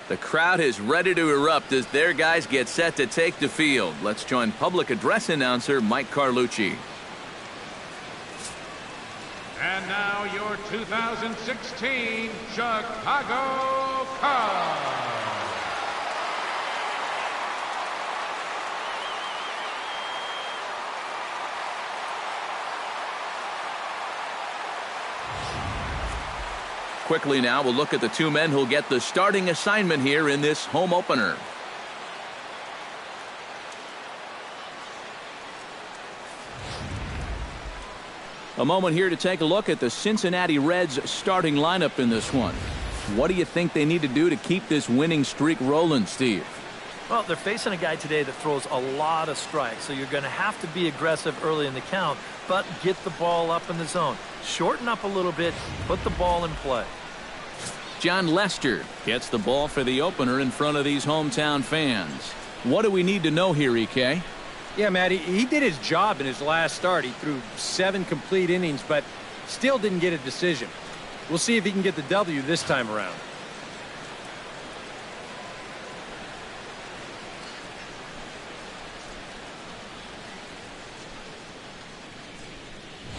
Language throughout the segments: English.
The crowd is ready to erupt as their guys get set to take the field. Let's join public address announcer Mike Carlucci. And now your 2016 Chicago Cubs. Quickly now, we'll look at the two men who'll get the starting assignment here in this home opener. A moment here to take a look at the Cincinnati Reds starting lineup in this one. What do you think they need to do to keep this winning streak rolling, Steve? Well, they're facing a guy today that throws a lot of strikes, so you're going to have to be aggressive early in the count, but get the ball up in the zone. Shorten up a little bit, put the ball in play. John Lester gets the ball for the opener in front of these hometown fans. What do we need to know here, EK? Yeah, Matt, he did his job in his last start. He threw 7 complete innings, but still didn't get a decision. We'll see if he can get the W this time around.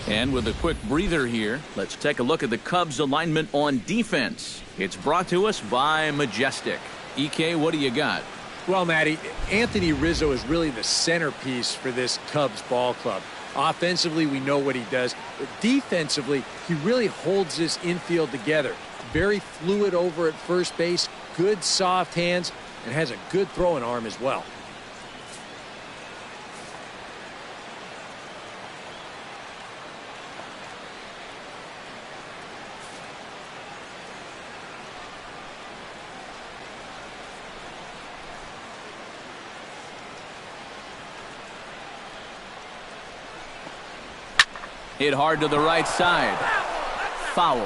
And with a quick breather here, let's take a look at the Cubs alignment on defense. It's brought to us by Majestic. EK, what do you got? Well, Matty, Anthony Rizzo is really the centerpiece for this Cubs ball club. Offensively, we know what he does. But defensively, he really holds this infield together. Very fluid over at first base, good soft hands, and has a good throwing arm as well. Hit hard to the right side. Foul.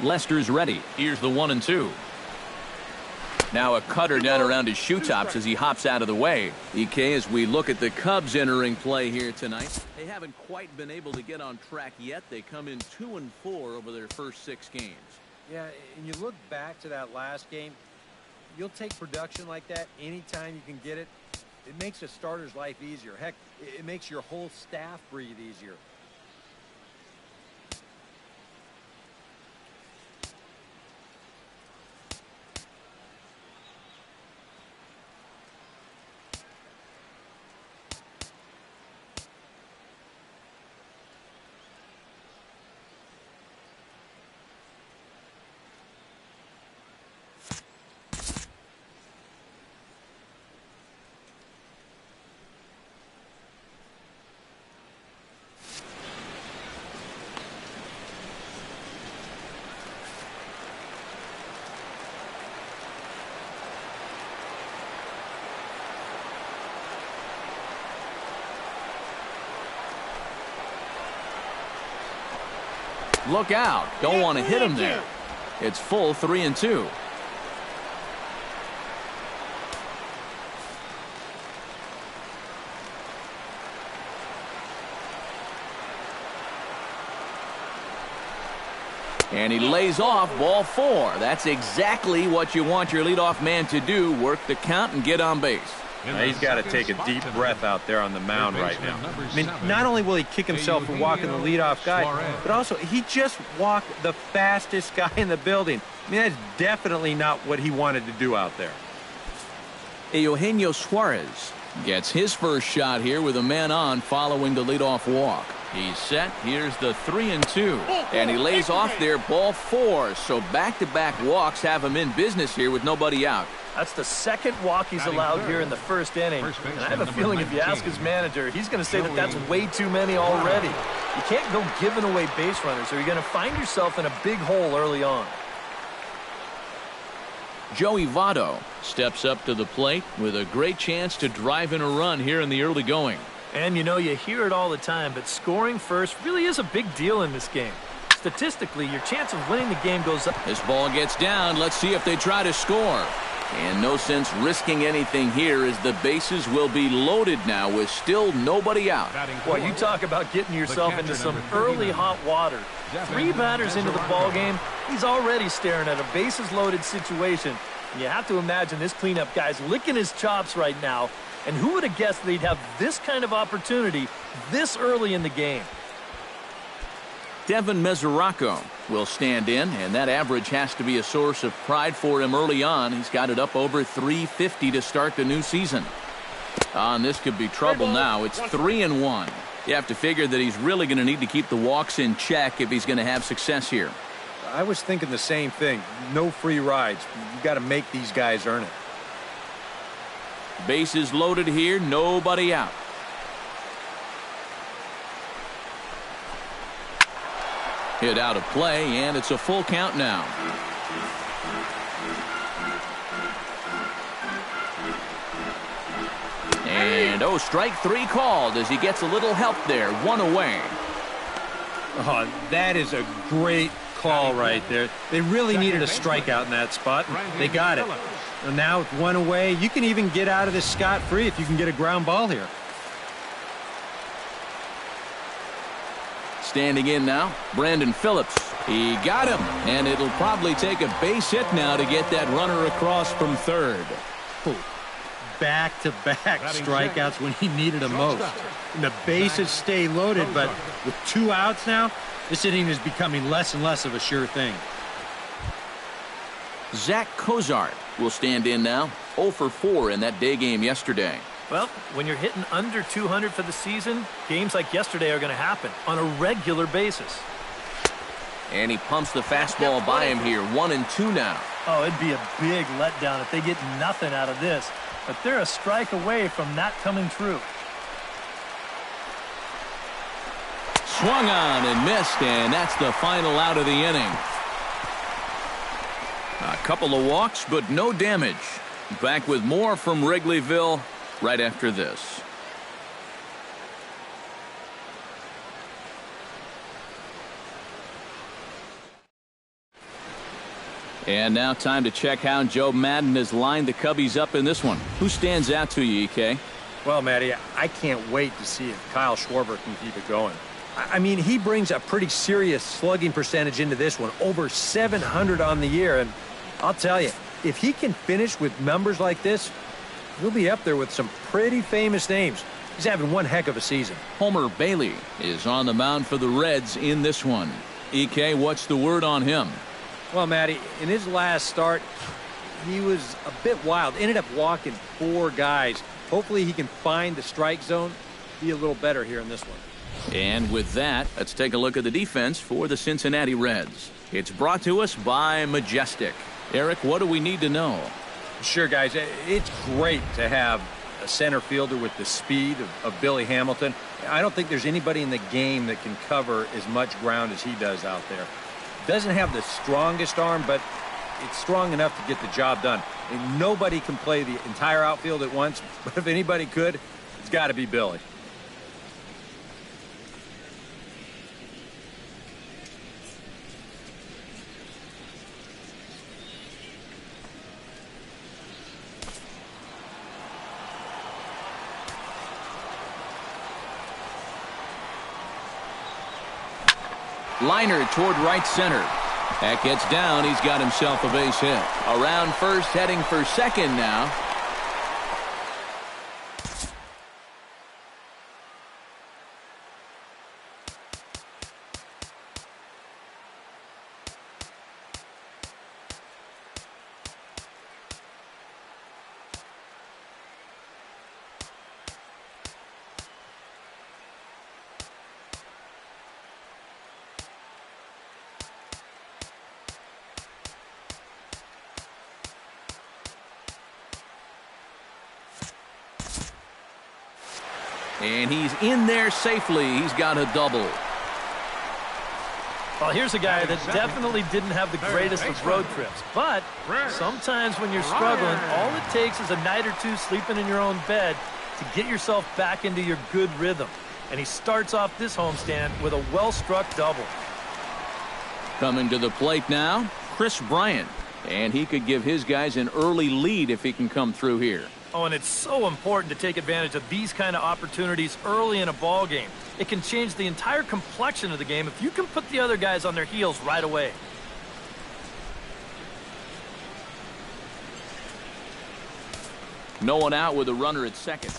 Lester's ready. Here's the 1-2. Now a cutter down around his shoe tops as he hops out of the way. EK, as we look at the Cubs entering play here tonight, they haven't quite been able to get on track yet. They come in 2-4 over their first 6 games. Yeah, and you look back to that last game, you'll take production like that anytime you can get it. It makes a starter's life easier. Heck, it makes your whole staff breathe easier. Look out. Don't want to hit him there. It's full 3-2. And he lays off ball 4. That's exactly what you want your leadoff man to do, work the count and get on base. He's got to take a deep breath out there on the mound right now. I mean, not only will he kick himself for walking the leadoff guy, but also he just walked the fastest guy in the building. I mean, that's definitely not what he wanted to do out there. Eugenio Suarez gets his first shot here with a man on following the leadoff walk. He's set. Here's the 3-2. And he lays off there, ball 4. So back-to-back walks have him in business here with nobody out. That's the second walk he's allowed here in the first inning. And I have a feeling if you ask his manager, he's going to say that that's way too many already. You can't go giving away base runners or you're going to find yourself in a big hole early on. Joey Votto steps up to the plate with a great chance to drive in a run here in the early going. And you know, you hear it all the time, but scoring first really is a big deal in this game. Statistically, your chance of winning the game goes up. This ball gets down. Let's see if they try to score. And no sense risking anything here as the bases will be loaded now with still nobody out. Boy, you talk about getting yourself into some early hot water. 3 batters into the ball game, he's already staring at a bases loaded situation. And you have to imagine this cleanup guy's licking his chops right now. And who would have guessed they'd have this kind of opportunity this early in the game? Devin Mesoraco will stand in, and that average has to be a source of pride for him early on. He's got it up over 350 to start the new season. And this could be trouble now. It's 3-1. You have to figure that he's really going to need to keep the walks in check if he's going to have success here. I was thinking the same thing. No free rides. You got to make these guys earn it. Bases loaded here, nobody out. Hit out of play, and it's a full count now. And, strike 3 called as he gets a little help there. 1 away. Oh, that is a great call right there. They really needed a strikeout in that spot. They got it. And now with 1 away, you can even get out of this scot-free if you can get a ground ball here. Standing in now, Brandon Phillips. He got him, and it'll probably take a base hit now to get that runner across from third. Back-to-back strikeouts when he needed them most. And the bases stay loaded, but with 2 outs now, this inning is becoming less and less of a sure thing. Zach Cozart will stand in now, 0 for 4 in that day game yesterday. Well, when you're hitting under 200 for the season, games like yesterday are going to happen on a regular basis. And he pumps the fastball by him here, 1-2 now. Oh, it'd be a big letdown if they get nothing out of this. But they're a strike away from that coming true. Swung on and missed, and that's the final out of the inning. A couple of walks, but no damage. Back with more from Wrigleyville right after this. And now time to check how Joe Madden has lined the Cubbies up in this one. Who stands out to you, EK? Well, Matty, I can't wait to see if Kyle Schwarber can keep it going. I mean, he brings a pretty serious slugging percentage into this one, over 700 on the year. And I'll tell you, if he can finish with numbers like this, he'll be up there with some pretty famous names. He's having one heck of a season. Homer Bailey is on the mound for the Reds in this one. EK, what's the word on him? Well, Matty, in his last start, he was a bit wild. Ended up walking 4 guys. Hopefully he can find the strike zone, be a little better here in this one. And with that, let's take a look at the defense for the Cincinnati Reds. It's brought to us by Majestic. Eric, what do we need to know? Sure, guys. It's great to have a center fielder with the speed of Billy Hamilton. I don't think there's anybody in the game that can cover as much ground as he does out there. Doesn't have the strongest arm, but it's strong enough to get the job done. And nobody can play the entire outfield at once, but if anybody could, it's got to be Billy. Liner toward right center. That gets down. He's got himself a base hit. Around first, heading for second now. And he's in there safely. He's got a double. Well, here's a guy that definitely didn't have the greatest of road trips. But sometimes when you're struggling, all it takes is a night or two sleeping in your own bed to get yourself back into your good rhythm. And he starts off this homestand with a well-struck double. Coming to the plate now, Chris Bryant. And he could give his guys an early lead if he can come through here. Oh, and it's so important to take advantage of these kind of opportunities early in a ball game. It can change the entire complexion of the game if you can put the other guys on their heels right away. No one out with a runner at second.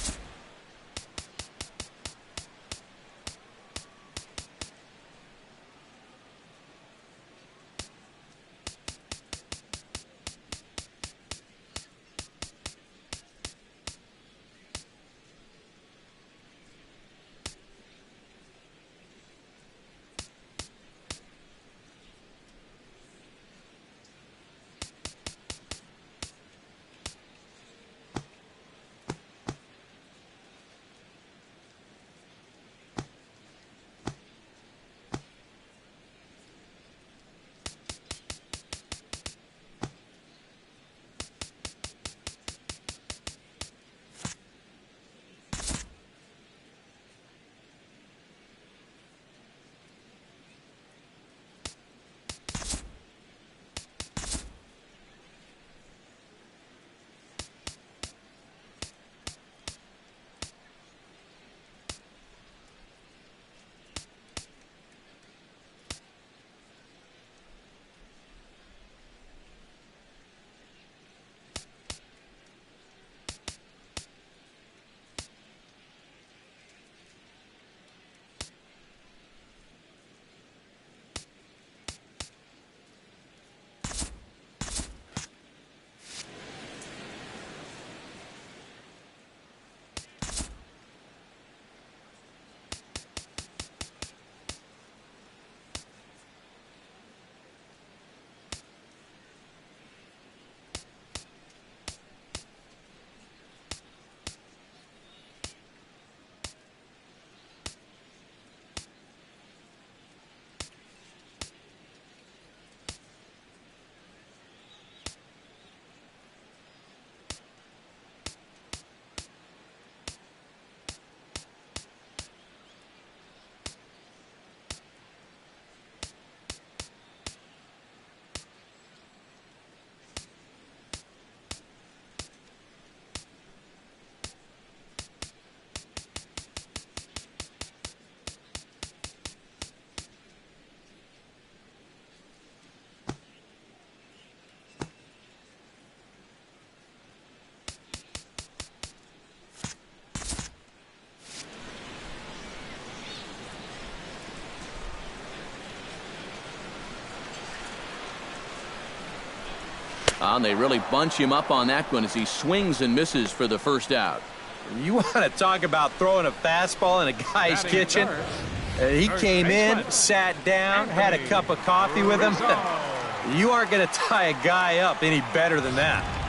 And they really bunch him up on that one as he swings and misses for the first out. You want to talk about throwing a fastball in a guy's kitchen? He came in, sat down, had a cup of coffee with him. You aren't going to tie a guy up any better than that.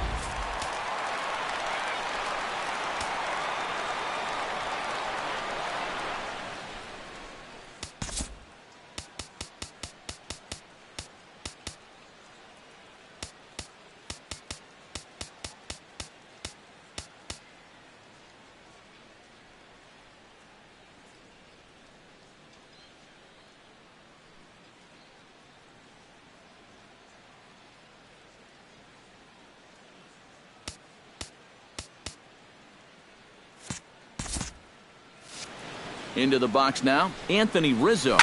Into the box now, Anthony Rizzo.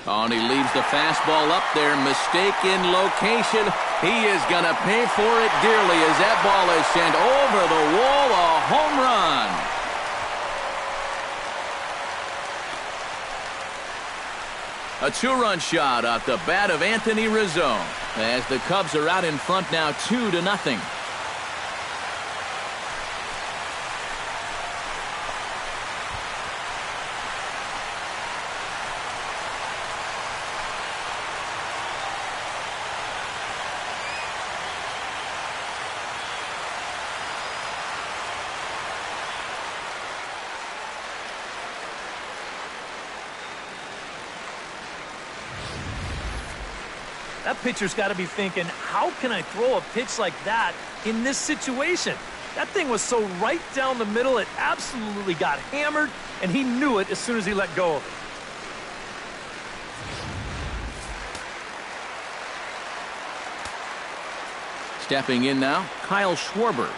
Oh, and he leaves the fastball up there. Mistaken location. He is going to pay for it dearly as that ball is sent over the wall. A home run. A two-run shot off the bat of Anthony Rizzo as the Cubs are out in front now 2-0. That pitcher's got to be thinking, how can I throw a pitch like that in this situation? That thing was so right down the middle, it absolutely got hammered, and he knew it as soon as he let go of it. Stepping in now, Kyle Schwarber.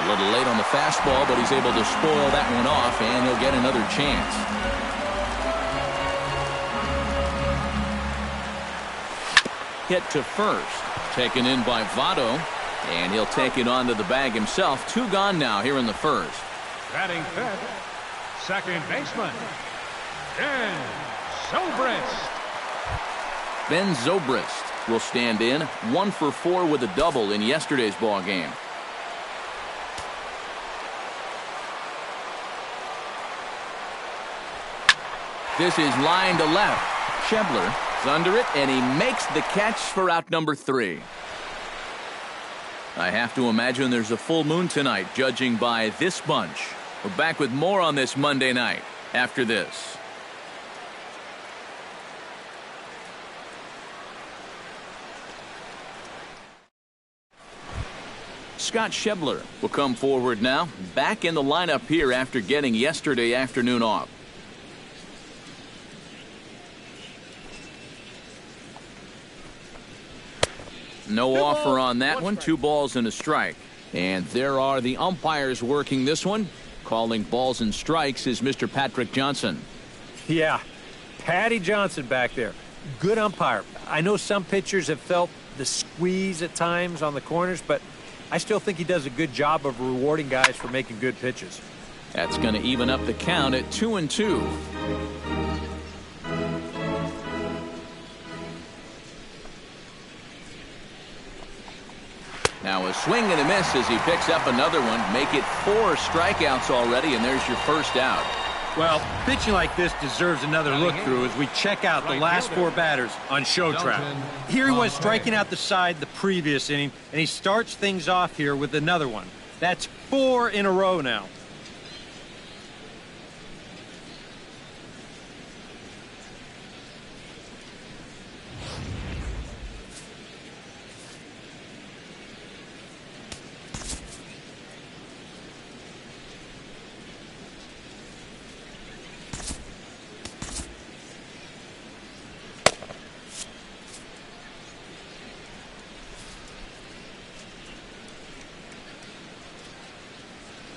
A little late on the fastball, but he's able to spoil that one off, and he'll get another chance. Hit to first, taken in by Votto, and he'll take it onto the bag himself. 2 gone now here in the first. Batting fifth, second baseman, Ben Zobrist. Ben Zobrist will stand in, 1 for 4 with a double in yesterday's ball game. This is line to left. Schebler under it, and he makes the catch for out number 3. I have to imagine there's a full moon tonight, judging by this bunch. We're back with more on this Monday night after this. Scott Schebler will come forward now, back in the lineup here after getting yesterday afternoon off. No offer on that one. 2 balls and a strike. And there are the umpires working this one. Calling balls and strikes is Mr. Patrick Johnson. Yeah, Patty Johnson back there. Good umpire. I know some pitchers have felt the squeeze at times on the corners, but I still think he does a good job of rewarding guys for making good pitches. That's going to even up the count at 2-2. Now a swing and a miss as he picks up another one. Make it 4 strikeouts already, and there's your first out. Well, pitching like this deserves another look through as we check out the last 4 batters on Show Track. Here he was striking out the side the previous inning, and he starts things off here with another one. That's 4 in a row now.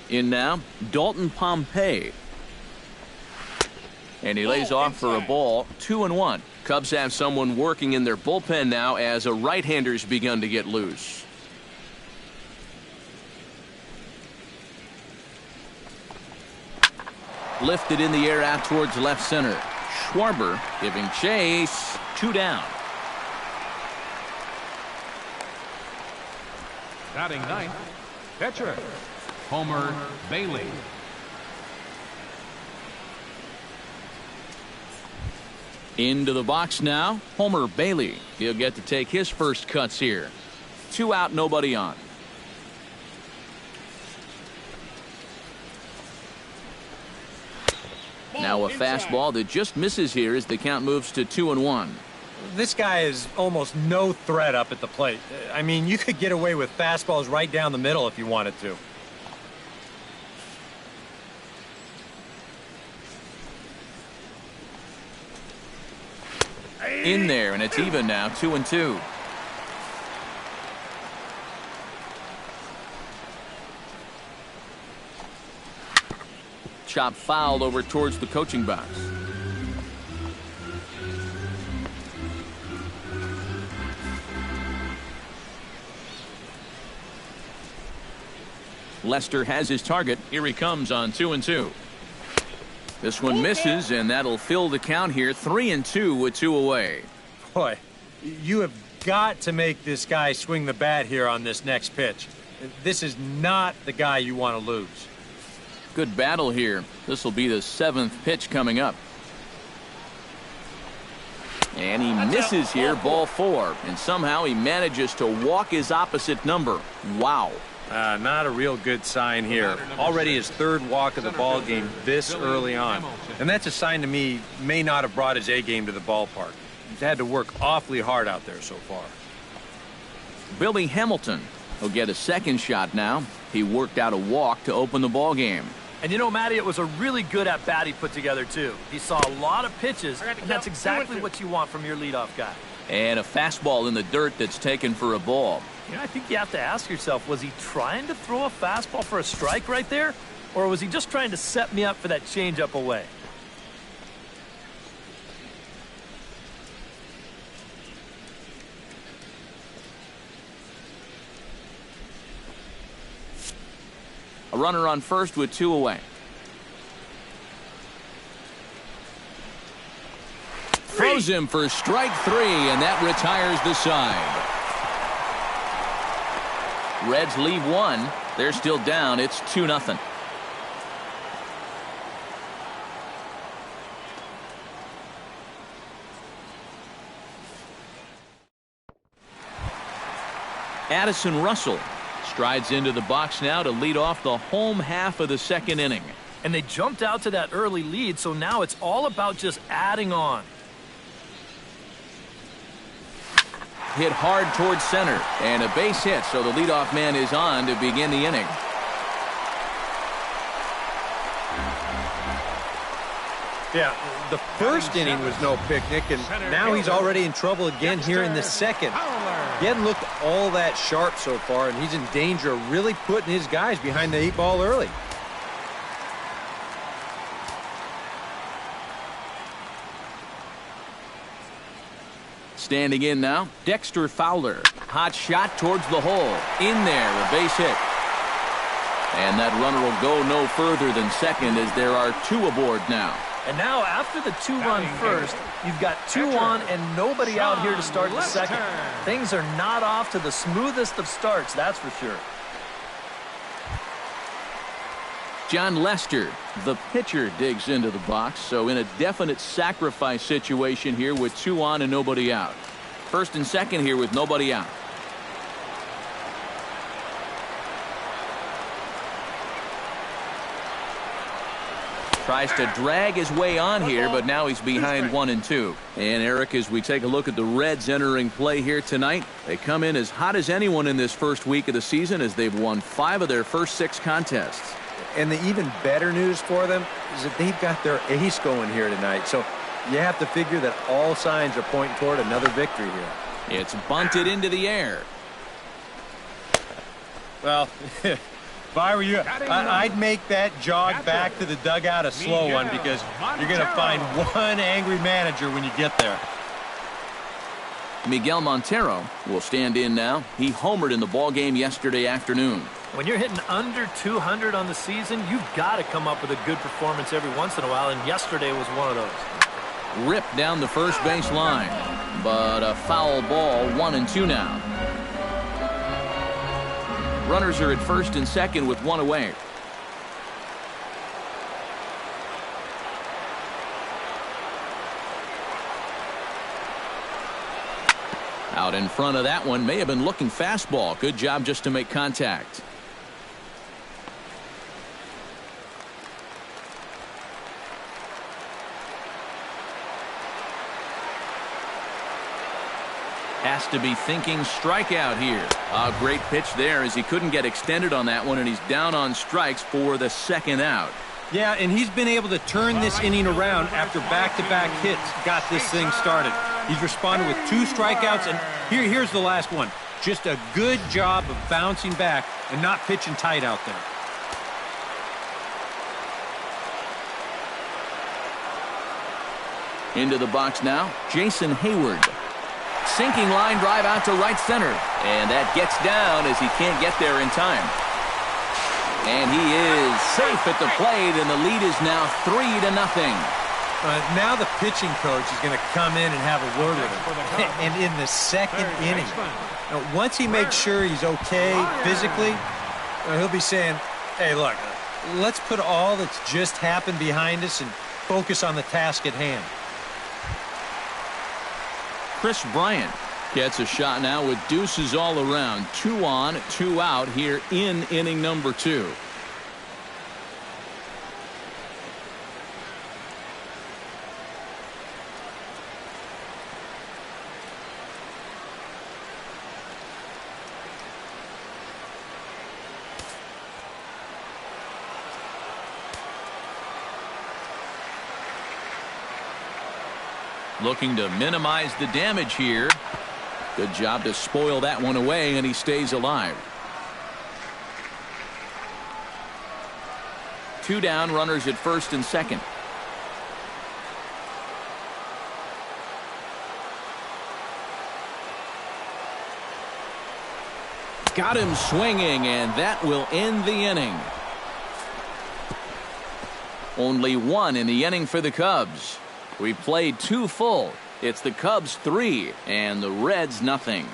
In now, Dalton Pompey. And he lays off for a ball. 2-1. Cubs have someone working in their bullpen now as a right-hander's begun to get loose. Lifted in the air out towards left center. Schwarber giving chase. 2 down. Batting ninth, pitcher, Homer Bailey. Into the box now, Homer Bailey. He'll get to take his first cuts here. 2 out, nobody on. Now a fastball that just misses here as the count moves to 2-1. This guy is almost no threat up at the plate. I mean, you could get away with fastballs right down the middle if you wanted to. In there, and it's even now, 2-2. Chop fouled over towards the coaching box. Lester has his target. Here he comes on 2-2. This one misses, and that'll fill the count here. 3-2 with 2 away. Boy, you have got to make this guy swing the bat here on this next pitch. This is not the guy you want to lose. Good battle here. This will be the 7th pitch coming up. And he misses here, ball 4. And somehow he manages to walk his opposite number. Wow. Not a real good sign here. Already his 3rd walk of the ball game this early on. And that's a sign to me may not have brought his A game to the ballpark. He's had to work awfully hard out there so far. Billy Hamilton will get a 2nd shot now. He worked out a walk to open the ball game. And you know, Matty, it was a really good at-bat he put together, too. He saw a lot of pitches, and that's exactly what you want from your leadoff guy. And a fastball in the dirt that's taken for a ball. You know, I think you have to ask yourself, was he trying to throw a fastball for a strike right there? Or was he just trying to set me up for that changeup away? A runner on first with 2 away. Throws him for strike 3, and that retires the side. Reds leave 1. They're still down. It's 2-0. Addison Russell strides into the box now to lead off the home half of the 2nd inning. And they jumped out to that early lead, so now it's all about just adding on. Hit hard towards center, and a base hit, so the leadoff man is on to begin the inning. Yeah, the first inning was no picnic, and now he's already in trouble again here in the 2nd. He hadn't looked all that sharp so far, and he's in danger of really putting his guys behind the 8 ball early. Standing in now, Dexter Fowler. Hot shot towards the hole. In there, a base hit. And that runner will go no further than 2nd as there are 2 aboard now. And now after the 2-run first, you've got 2 on and nobody out here to start the 2nd. Things are not off to the smoothest of starts, that's for sure. John Lester, the pitcher, digs into the box, so in a definite sacrifice situation here with 2 on and nobody out. 1st and 2nd here with nobody out. Tries to drag his way on here, but now he's behind 1-2. And Eric, as we take a look at the Reds entering play here tonight, they come in as hot as anyone in this first week of the season as they've won 5 of their first 6 contests. And the even better news for them is that they've got their ace going here tonight. So you have to figure that all signs are pointing toward another victory here. It's bunted into the air. Well, if I were you, I'd make that jog back to the dugout a slow one, because you're going to find one angry manager when you get there. Miguel Montero will stand in now. He homered in the ballgame yesterday afternoon. When you're hitting under 200 on the season, you've got to come up with a good performance every once in a while, and yesterday was one of those. Ripped down the first base line, but a foul ball, 1-2 now. Runners are at 1st and 2nd with 1 away. Out in front of that one, may have been looking fastball. Good job just to make contact. Has to be thinking strikeout here. A great pitch there as he couldn't get extended on that one, and he's down on strikes for the 2nd out. Yeah, and he's been able to turn this inning around after back-to-back hits got this thing started. He's responded with 2 strikeouts, and here's the last one. Just a good job of bouncing back and not pitching tight out there. Into the box now, Jason Hayward. Sinking line drive out to right center. And that gets down as he can't get there in time. And he is safe at the plate, and the lead is now 3-0. Now the pitching coach is going to come in and have a word with him. And in the second inning, once he makes sure he's okay physically, he'll be saying, hey, look, let's put all that's just happened behind us and focus on the task at hand. Chris Bryant gets a shot now with deuces all around. 2 on, 2 out here in inning number 2. Looking to minimize the damage here. Good job to spoil that one away, and he stays alive. 2 down, runners at first and second. Got him swinging, and that will end the inning. Only 1 in the inning for the Cubs. We played 2 full. It's the Cubs 3 and the Reds nothing.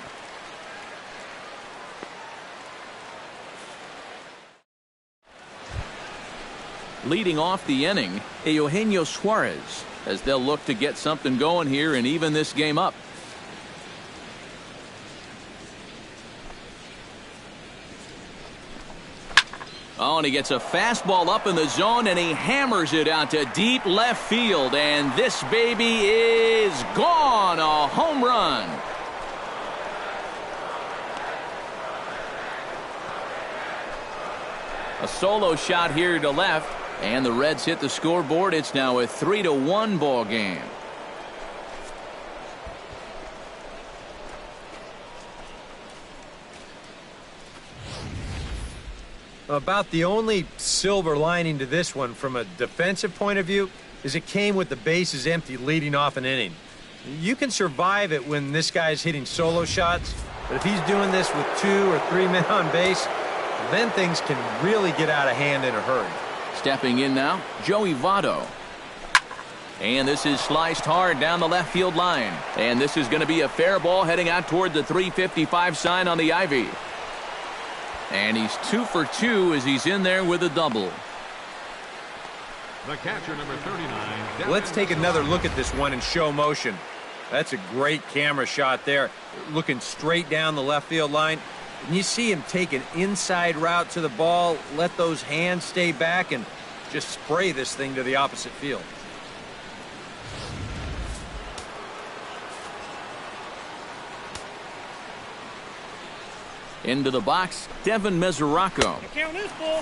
Leading off the inning, Eugenio Suarez, as they'll look to get something going here and even this game up. Oh, and he gets a fastball up in the zone, and he hammers it out to deep left field. And this baby is gone. A home run. A solo shot here to left, and the Reds hit the scoreboard. It's now a 3-1 ball game. About the only silver lining to this one from a defensive point of view is it came with the bases empty leading off an inning. You can survive it when this guy's hitting solo shots, but if he's doing this with 2 or 3 men on base, then things can really get out of hand in a hurry. Stepping in now, Joey Votto. And this is sliced hard down the left field line. And this is going to be a fair ball heading out toward the 355 sign on the ivy. And he's 2 for 2 as he's in there with a double. The catcher, number 39. Let's take another look at this one in show motion. That's a great camera shot there. Looking straight down the left field line. And you see him take an inside route to the ball, let those hands stay back, and just spray this thing to the opposite field. Into the box, Devin Mesoraco.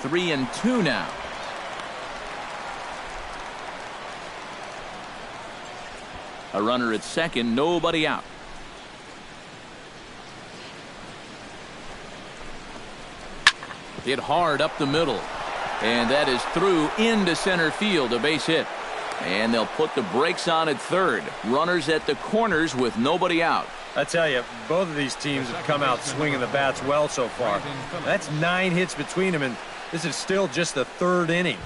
3-2 now. A runner at second, nobody out. Hit hard up the middle. And that is through into center field, a base hit. And they'll put the brakes on at third. Runners at the corners with nobody out. I tell you, both of these teams have come out swinging the bats well so far. That's 9 hits between them, and this is still just the 3rd inning.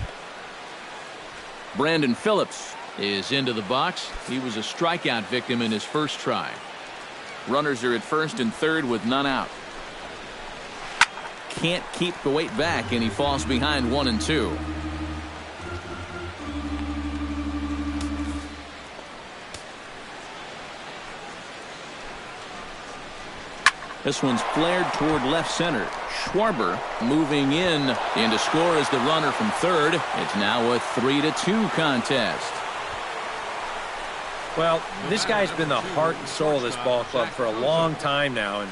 Brandon Phillips is into the box. He was a strikeout victim in his first try. Runners are at first and third with none out. Can't keep the weight back, and he falls behind 1-2. This one's flared toward left center. Schwarber moving in to score as the runner from third. It's now a 3-2 contest. Well, this guy's been the heart and soul of this ball club for a long time now, and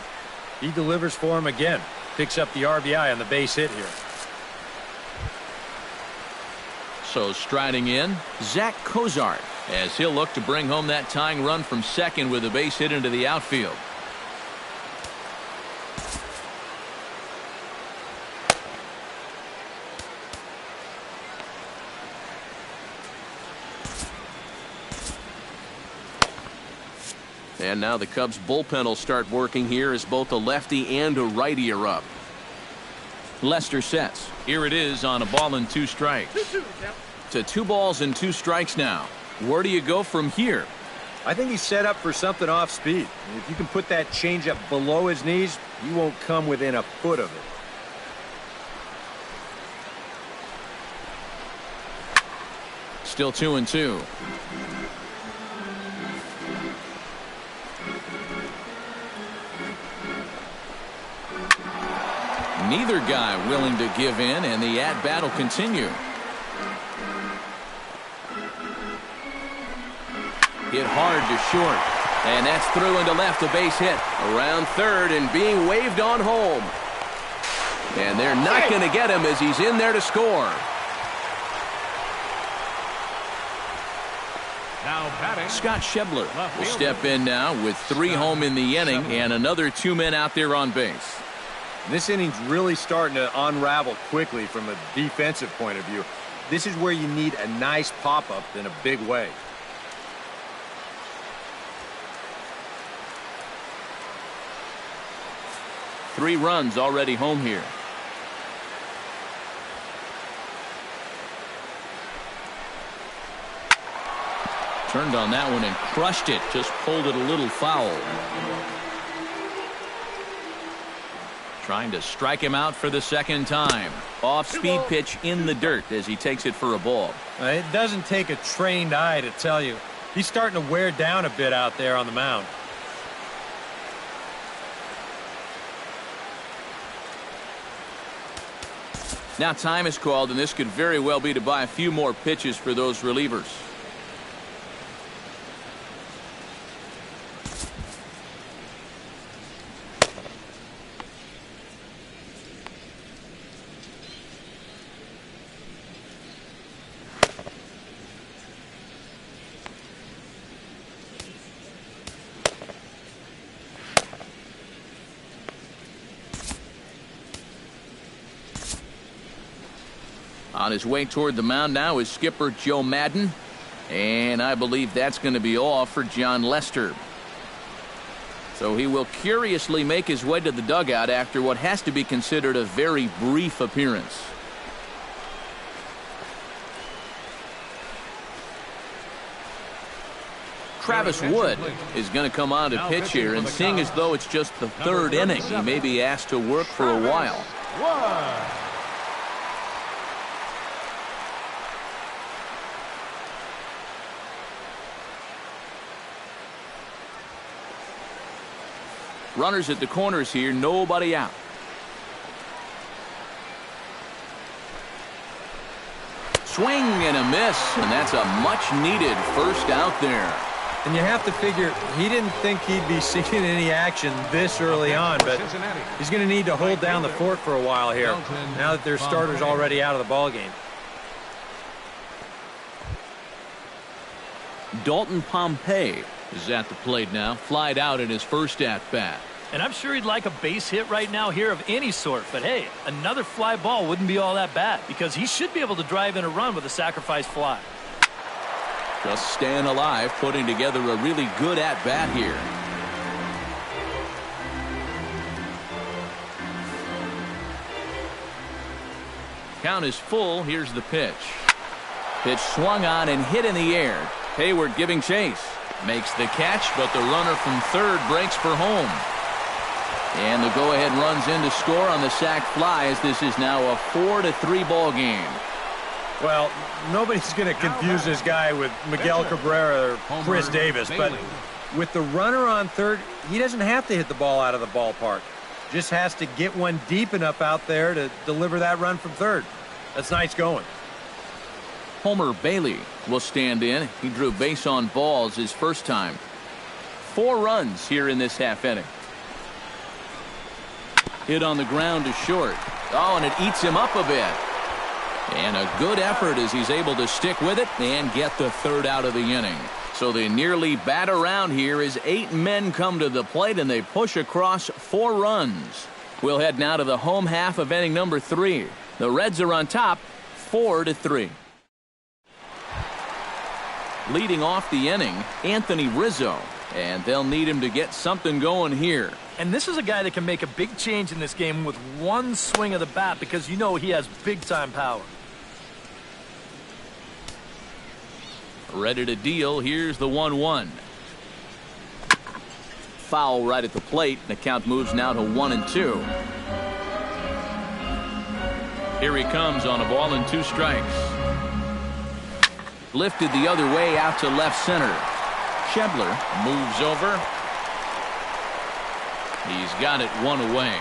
he delivers for him again. Picks up the RBI on the base hit here. So striding in, Zach Cozart, as he'll look to bring home that tying run from second with a base hit into the outfield. And now the Cubs bullpen will start working here as both a lefty and a righty are up. Lester sets. Here it is on a ball and 2 strikes. To 2 balls and 2 strikes now. Where do you go from here? I think he's set up for something off speed. If you can put that changeup below his knees, you won't come within a foot of it. Still 2-2. Neither guy willing to give in, and the at-bat will continue. Hit hard to short, and that's through into left, a base hit. Around third and being waved on home. And they're not going to get him as he's in there to score. Now batting, Scott Schebler will step in now with 3 home in the inning and another 2 men out there on base. This inning's really starting to unravel quickly from a defensive point of view. This is where you need a nice pop-up in a big way. Three runs already home here. Turned on that one and crushed it. Just pulled it a little foul. Trying to strike him out for the second time. Off-speed pitch in the dirt as he takes it for a ball. It doesn't take a trained eye to tell you. He's starting to wear down a bit out there on the mound. Now time is called, and this could very well be to buy a few more pitches for those relievers. On his way toward the mound now is skipper Joe Madden. And I believe that's going to be all for John Lester. So he will curiously make his way to the dugout after what has to be considered a very brief appearance. Travis Wood is going to come on to pitch here, and seeing as though it's just the 3rd inning, he may be asked to work for a while. Runners at the corners here, nobody out. Swing and a miss, and that's a much-needed first out there. And you have to figure he didn't think he'd be seeing any action this early on, but he's going to need to hold down the fort for a while here, now that their starter's already out of the ballgame. Dalton Pompey is at the plate now, flied out in his first at-bat. And I'm sure he'd like a base hit right now here of any sort. But, hey, another fly ball wouldn't be all that bad because he should be able to drive in a run with a sacrifice fly. Just staying alive, putting together a really good at-bat here. Count is full. Here's the pitch. Pitch swung on and hit in the air. Hayward giving chase. Makes the catch, but the runner from third breaks for home. And the go-ahead runs in to score on the sac fly as this is now a 4-3 ball game. Well, nobody's going to confuse this guy with Miguel Cabrera or Chris Davis, but with the runner on third, he doesn't have to hit the ball out of the ballpark. Just has to get one deep enough out there to deliver that run from third. That's nice going. Homer Bailey will stand in. He drew base on balls his first time. 4 runs here in this half inning. Hit on the ground to short. Oh, and it eats him up a bit. And a good effort as he's able to stick with it and get the 3rd out of the inning. So they nearly bat around here as 8 men come to the plate and they push across 4 runs. We'll head now to the home half of inning number 3. The Reds are on top 4-3. Leading off the inning, Anthony Rizzo. And they'll need him to get something going here. And this is a guy that can make a big change in this game with one swing of the bat because you know he has big-time power. Ready to deal. Here's the 1-1. Foul right at the plate. The count moves now to 1-2. Here he comes on a ball and 2 strikes. Lifted the other way out to left center. Schebler moves over. He's got it 1 away.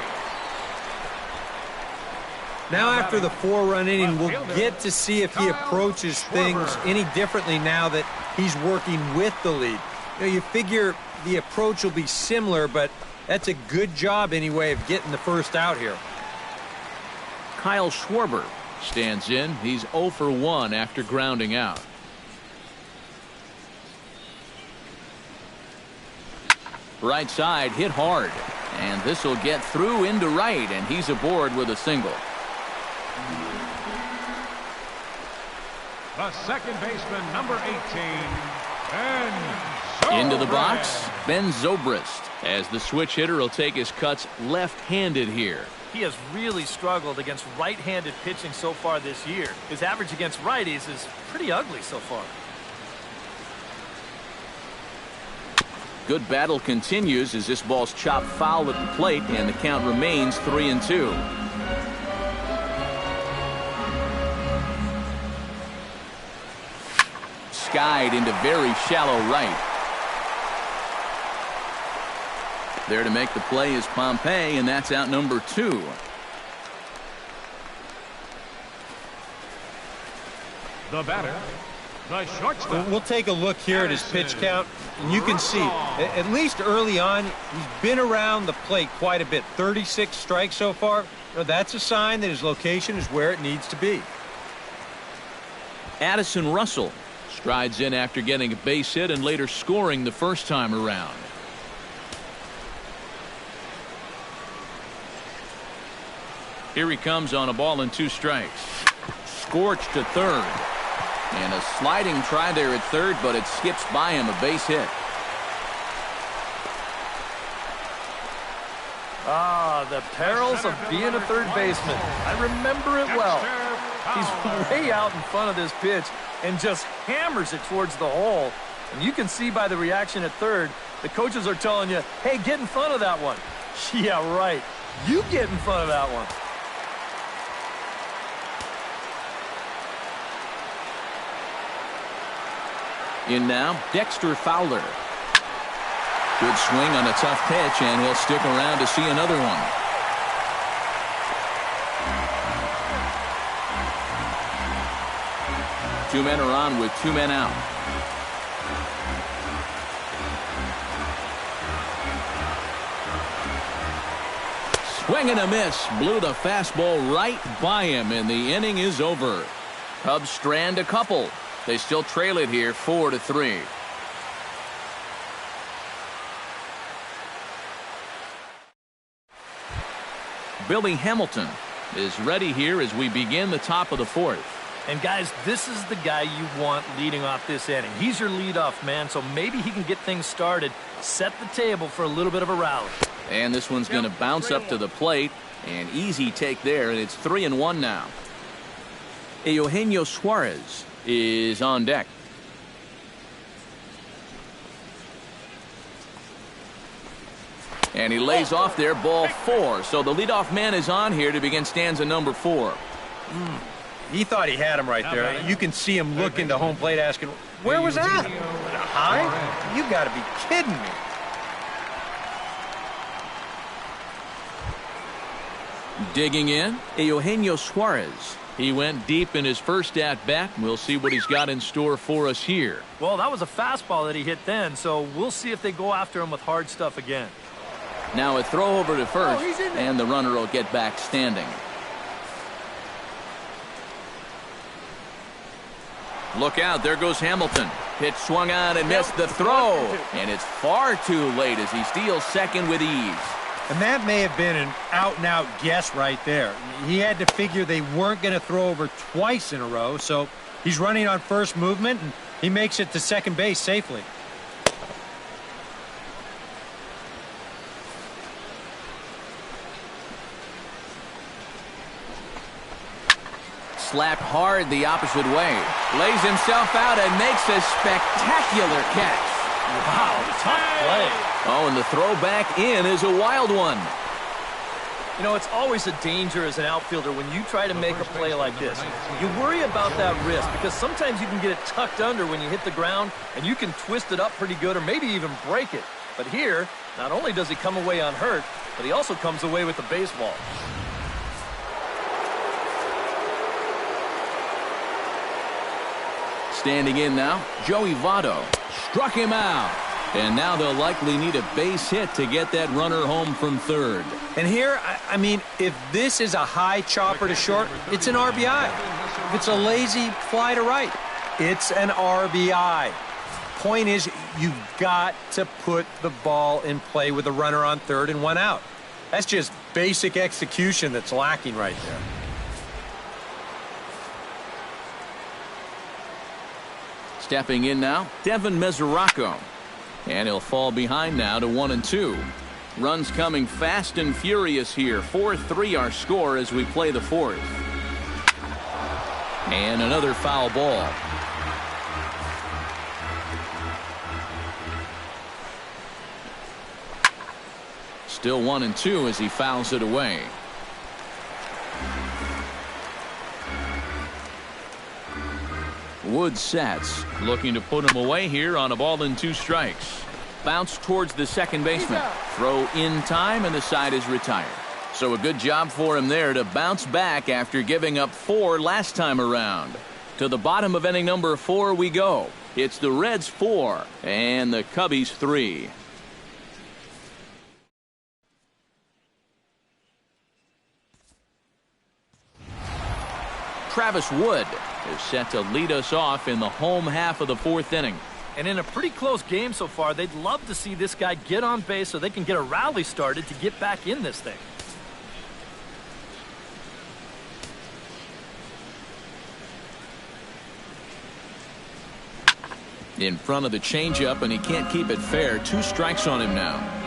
Now after the 4-run inning, we'll get to see if he approaches things any differently now that he's working with the lead. You figure the approach will be similar, but that's a good job anyway of getting the first out here. Kyle Schwarber stands in. He's 0 for 1 after grounding out. Right side hit hard, and this will get through into right, and he's aboard with a single. The second baseman, number 18, Ben Zobrist. Into the box, Ben Zobrist, as the switch hitter will take his cuts left-handed here. He has really struggled against right-handed pitching so far this year. His average against righties is pretty ugly so far. Good battle continues as this ball's chopped foul at the plate, and the count remains 3-2. Skied into very shallow right. There to make the play is Pompey, and that's out number 2. The batter, the shortstop. We'll take a look here at his pitch count, and you can see, at least early on, he's been around the plate quite a bit. 36 strikes so far. That's a sign that his location is where it needs to be. Addison Russell strides in after getting a base hit and later scoring the first time around. Here he comes on a ball and 2 strikes. Scorched to third. And a sliding try there at third, but it skips by him, a base hit. Ah, the perils of being a third baseman. I remember it well. He's way out in front of this pitch and just hammers it towards the hole. And you can see by the reaction at third, the coaches are telling you, hey, get in front of that one. Yeah, right. You get in front of that one. In now, Dexter Fowler. Good swing on a tough pitch, and he'll stick around to see another one. Two men are on with 2 men out. Swing and a miss. Blew the fastball right by him, and the inning is over. Cubs strand a couple. They still trail it here 4-3. Billy Hamilton is ready here as we begin the top of the 4th. And guys, this is the guy you want leading off this inning. He's your leadoff man, so maybe he can get things started, set the table for a little bit of a rally. And this one's going to bounce up to the plate. An easy take there, and it's 3-1 now. Eugenio Suarez is on deck. And he lays off there, ball 4. So the leadoff man is on here to begin stanza number 4. He thought he had him right there. You can see him looking to home plate asking, where was that? High? You got to be kidding me. Digging in, Eugenio Suarez. He went deep in his first at-bat. We'll see what he's got in store for us here. Well, that was a fastball that he hit then, so we'll see if they go after him with hard stuff again. Now a throw over to first, and the runner will get back standing. Look out, there goes Hamilton. Pitch swung on and missed the throw. And it's far too late as he steals second with ease. And that may have been an out-and-out guess right there. He had to figure they weren't going to throw over twice in a row, so he's running on first movement, and he makes it to second base safely. slapped hard the opposite way. Lays himself out and makes a spectacular catch. Wow, tough play. Oh, and the throw back in is a wild one. You know, it's always a danger as an outfielder when you try to make a play like this. You worry about that wrist because sometimes you can get it tucked under when you hit the ground, and you can twist it up pretty good or maybe even break it. But here, not only does he come away unhurt, but he also comes away with the baseball. Standing in now, Joey Votto struck him out. And now they'll likely need a base hit to get that runner home from third. And here, I mean, if this is a high chopper to short, it's an RBI. If it's a lazy fly to right, it's an RBI. Point is, you've got to put the ball in play with a runner on third and one out. That's just basic execution that's lacking right there. Stepping in now, Devin Mesoraco. And he'll fall behind now to 1-2. Runs coming fast and furious here. 4-3 our score as we play the fourth. And another foul ball. Still 1-2 as he fouls it away. Wood sets, looking to put him away here on a ball and 2 strikes. Bounce towards the second baseman. Throw in time, and the side is retired. So a good job for him there to bounce back after giving up 4 last time around. To the bottom of inning number 4 we go. It's the Reds 4 and the Cubbies 3. Travis Wood is set to lead us off in the home half of the 4th inning. And in a pretty close game so far, they'd love to see this guy get on base so they can get a rally started to get back in this thing. In front of the changeup, and he can't keep it fair. 2 strikes on him now.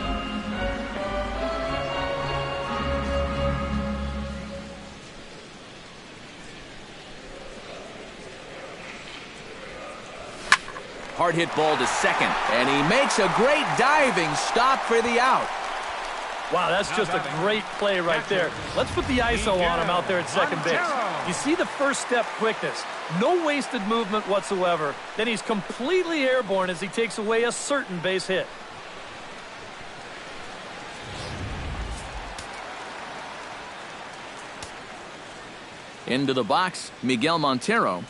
Hard hit ball to second, and he makes a great diving stop for the out. Wow, that's just a great play right there. Let's put the ISO on him out there at second base. You see the first step quickness. No wasted movement whatsoever. Then he's completely airborne as he takes away a certain base hit. Into the box, Miguel Montero.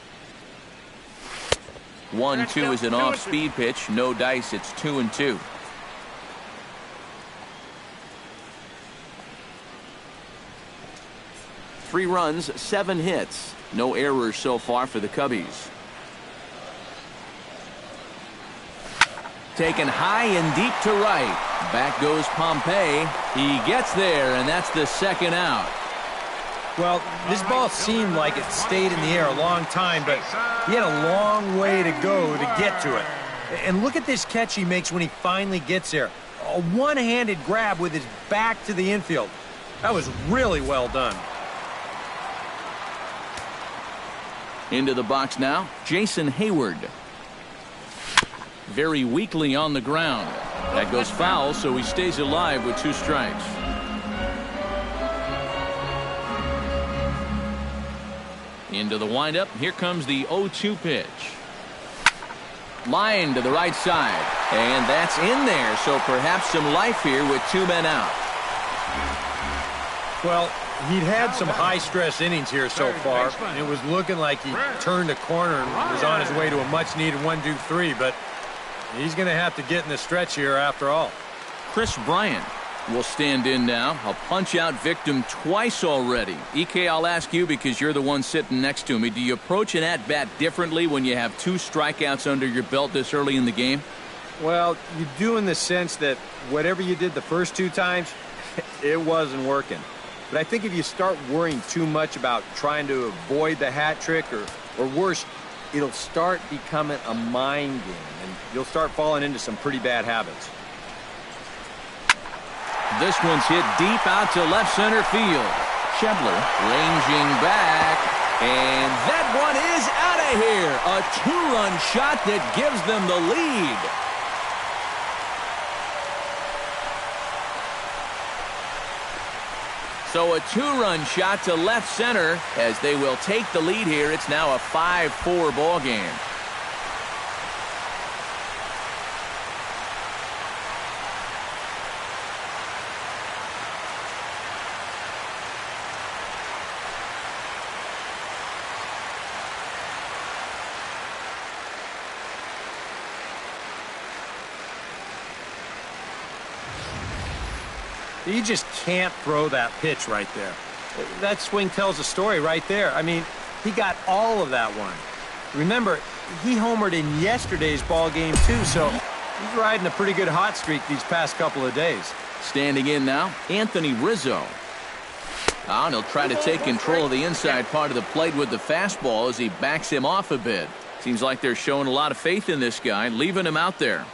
1-2 is an off-speed pitch. No dice. It's 2-2. Three runs, 7 hits. No errors so far for the Cubbies. Taken high and deep to right. Back goes Pompey. He gets there, and that's the second out. Well, this ball seemed like it stayed in the air a long time, but he had a long way to go to get to it. And look at this catch he makes when he finally gets there. A one-handed grab with his back to the infield. That was really well done. Into the box now, Jason Hayward. Very weakly on the ground. That goes foul, so he stays alive with 2 strikes. Into the windup. Here comes the 0-2 pitch. Line to the right side. And that's in there, so perhaps some life here with 2 men out. Well, he'd had some high-stress innings here so far. It was looking like he turned a corner and was on his way to a much-needed 1-2-3, but he's going to have to get in the stretch here after all. Chris Bryant will stand in now. A punch-out victim twice already. EK, I'll ask you because you're the one sitting next to me. Do you approach an at-bat differently when you have 2 strikeouts under your belt this early in the game? Well, you do in the sense that whatever you did the first 2 times, it wasn't working. But I think if you start worrying too much about trying to avoid the hat trick or worse, it'll start becoming a mind game, and you'll start falling into some pretty bad habits. This one's hit deep out to left center field. Schebler ranging back, And that one is out of here. A two-run shot that gives them the lead. So a two-run shot to left center as they will take the lead here. It's now a 5-4 ball game. You just can't throw that pitch right there. That swing tells a story right there. I mean, he got all of that one. Remember, he homered in yesterday's ball game too, so he's riding a pretty good hot streak these past couple of days. Standing in now, Anthony Rizzo. And he'll try to take control of the inside part of the plate with the fastball as he backs him off a bit. Seems like they're showing a lot of faith in this guy, leaving him out there.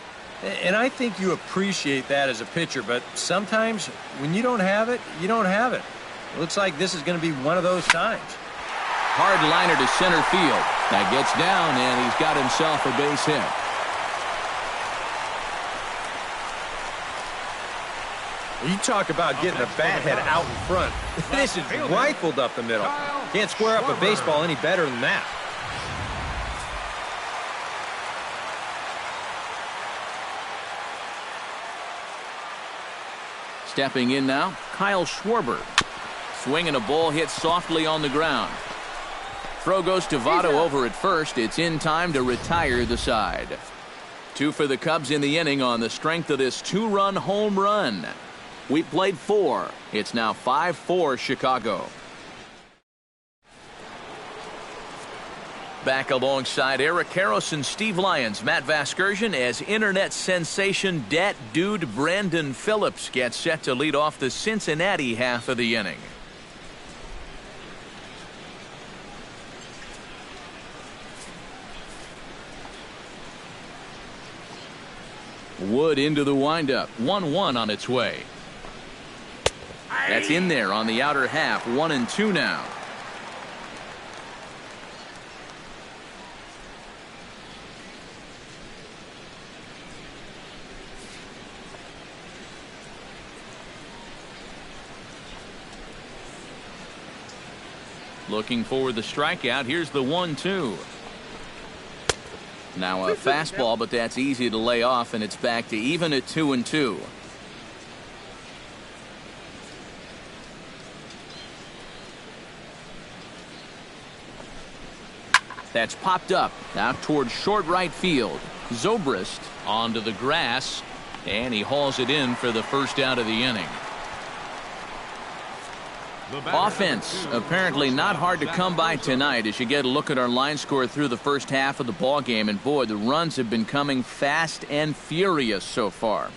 And I think you appreciate that as a pitcher, but sometimes when you don't have it, you don't have it. It looks like this is going to be one of those times. Hard liner to center field. That gets down, and he's got himself a base hit. You talk about getting a bat head out in front. This is rifled up the middle. Can't square up a baseball any better than that. Stepping in now, Kyle Schwarber. Swinging a ball hit softly on the ground. Throw goes to Votto over at first. It's in time to retire the side. 2 for the Cubs in the inning on the strength of this two-run home run. We played 4. It's now 5-4 Chicago. Back alongside Eric Karros and Steve Lyons, Matt Vasgersian, as internet sensation Dat Dude Brandon Phillips gets set to lead off the Cincinnati half of the inning. Wood into the windup. 1-1 on its way. That's in there on the outer half. 1-2 now. Looking for the strikeout. Here's the 1-2. Now a fastball, but that's easy to lay off, and it's back to even at 2-2. That's popped up out towards short right field. Zobrist onto the grass, and he hauls it in for the first out of the inning. Offense apparently not hard to come by tonight as you get a look at our line score through the first half of the ball game, and boy, the runs have been coming fast and furious so far.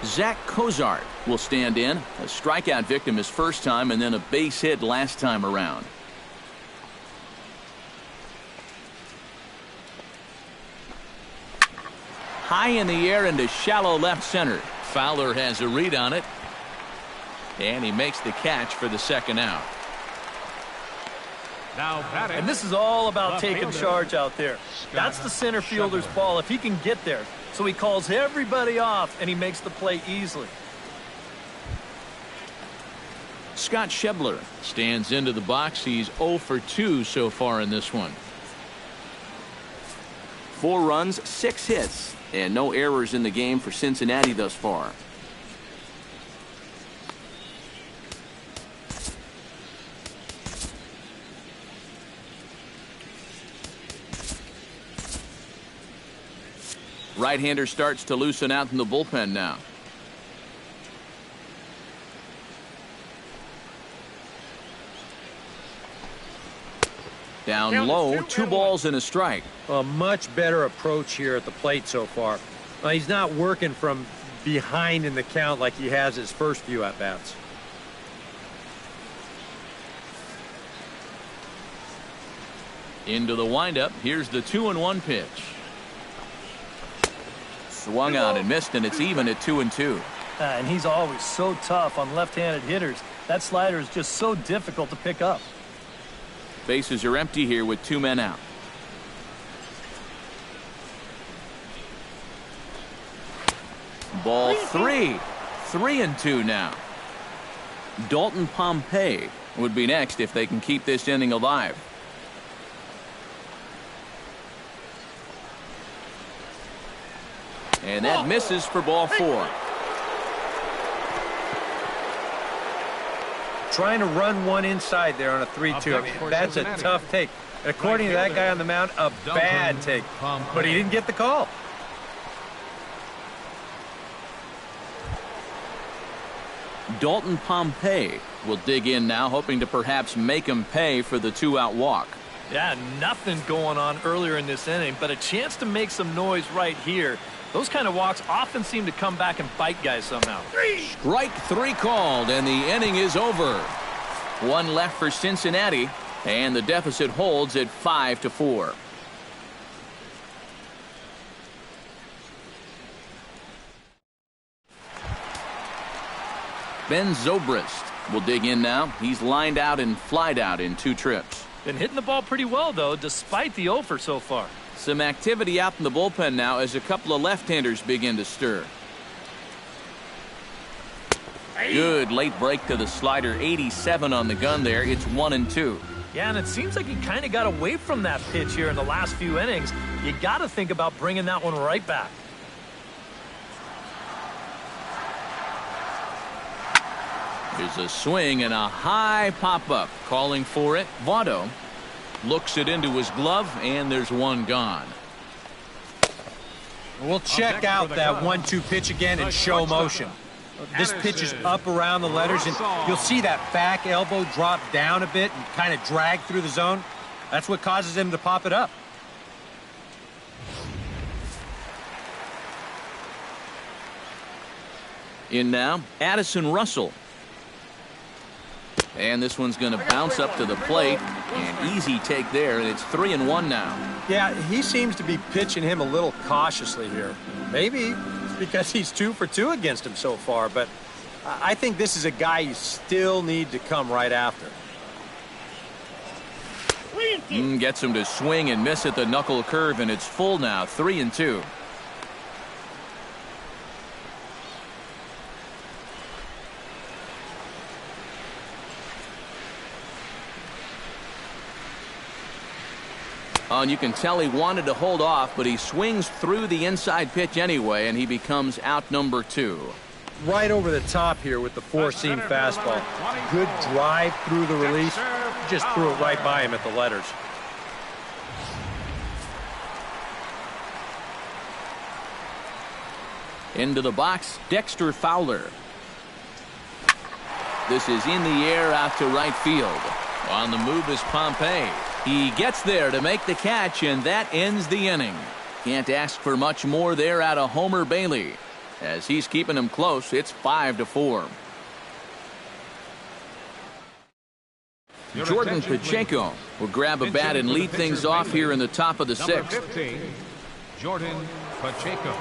Zach Cozart will stand in, a strikeout victim his first time and then a base hit last time around. High in the air into shallow left center. Fowler has a read on it, and he makes the catch for the second out. Now batting, and this is all about taking charge out there. That's the center fielder's ball if he can get there. So he calls everybody off, and he makes the play easily. Scott Schebler stands into the box. He's 0 for 2 so far in this one. 4 runs, 6 hits, and no errors in the game for Cincinnati thus far. Right-hander starts to loosen out in the bullpen now. Down low, 2 balls and a strike. A much better approach here at the plate so far. He's not working from behind in the count like he has his first few at-bats. Into the windup. Here's the 2-1 pitch. Swung on and missed, and it's even at 2-2. And he's always so tough on left-handed hitters. That slider is just so difficult to pick up. Bases are empty here with 2 men out. Ball 3. 3-2 now. Dalton Pompey would be next if they can keep this inning alive. And that misses for ball 4. Trying to run one inside there on a 3-2. I mean, that's a tough take. According to that guy on the mound, a bad take. But he didn't get the call. Dalton Pompey will dig in now, hoping to perhaps make him pay for the 2-out walk. Yeah, nothing going on earlier in this inning, but a chance to make some noise right here. Those kind of walks often seem to come back and bite guys somehow. Strike 3 called, and the inning is over. 1 left for Cincinnati, and the deficit holds at 5-4. Ben Zobrist will dig in now. He's lined out and flied out in 2 trips. Been hitting the ball pretty well, though, despite the offer so far. Some activity out in the bullpen now as a couple of left-handers begin to stir. Good late break to the slider. 87 on the gun there. It's 1-2. Yeah, and it seems like he kind of got away from that pitch here in the last few innings. You got to think about bringing that one right back. There's a swing and a high pop-up. Calling for it. Votto looks it into his glove, and there's one gone. We'll check out that 1-2 pitch again in show motion. This pitch is up around the letters, and you'll see that back elbow drop down a bit and kind of drag through the zone. That's what causes him to pop it up. In now, Addison Russell. And this one's going to bounce up to the plate. An easy take there, and it's 3-1 now. Yeah, he seems to be pitching him a little cautiously here. Maybe it's because he's 2 for 2 against him so far, but I think this is a guy you still need to come right after. Gets him to swing and miss at the knuckle curve, and it's full now, 3-2. Oh, and you can tell he wanted to hold off, but he swings through the inside pitch anyway, and he becomes out number 2. Right over the top here with the 4-seam fastball. Good drive through the release. Just threw it right by him at the letters. Into the box, Dexter Fowler. This is in the air out to right field. On the move is Pompey. He gets there to make the catch, and that ends the inning. Can't ask for much more there out of Homer Bailey. As he's keeping him close, it's 5-4. Jordan Pacheco will grab a bat and lead things off here in the top of the 6th. 15, Jordan Pacheco.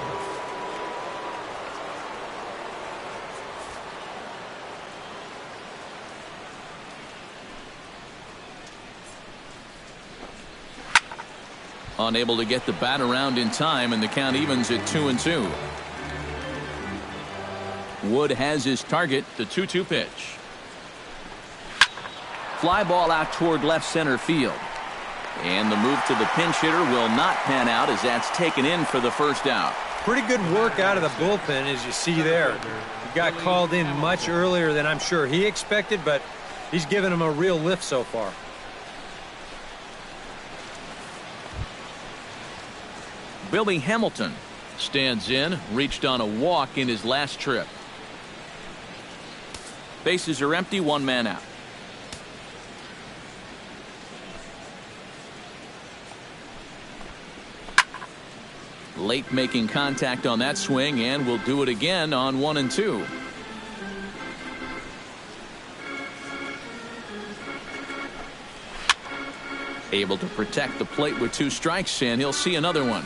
Unable to get the bat around in time, and the count evens at 2-2. Wood has his target, the 2-2 pitch. Fly ball out toward left center field. And the move to the pinch hitter will not pan out as that's taken in for the first out. Pretty good work out of the bullpen, as you see there. He got called in much earlier than I'm sure he expected, but he's given him a real lift so far. Billy Hamilton stands in, reached on a walk in his last trip. Bases are empty, 1 man out. Late making contact on that swing, and will do it again on 1-2. Able to protect the plate with 2 strikes, and he'll see another one.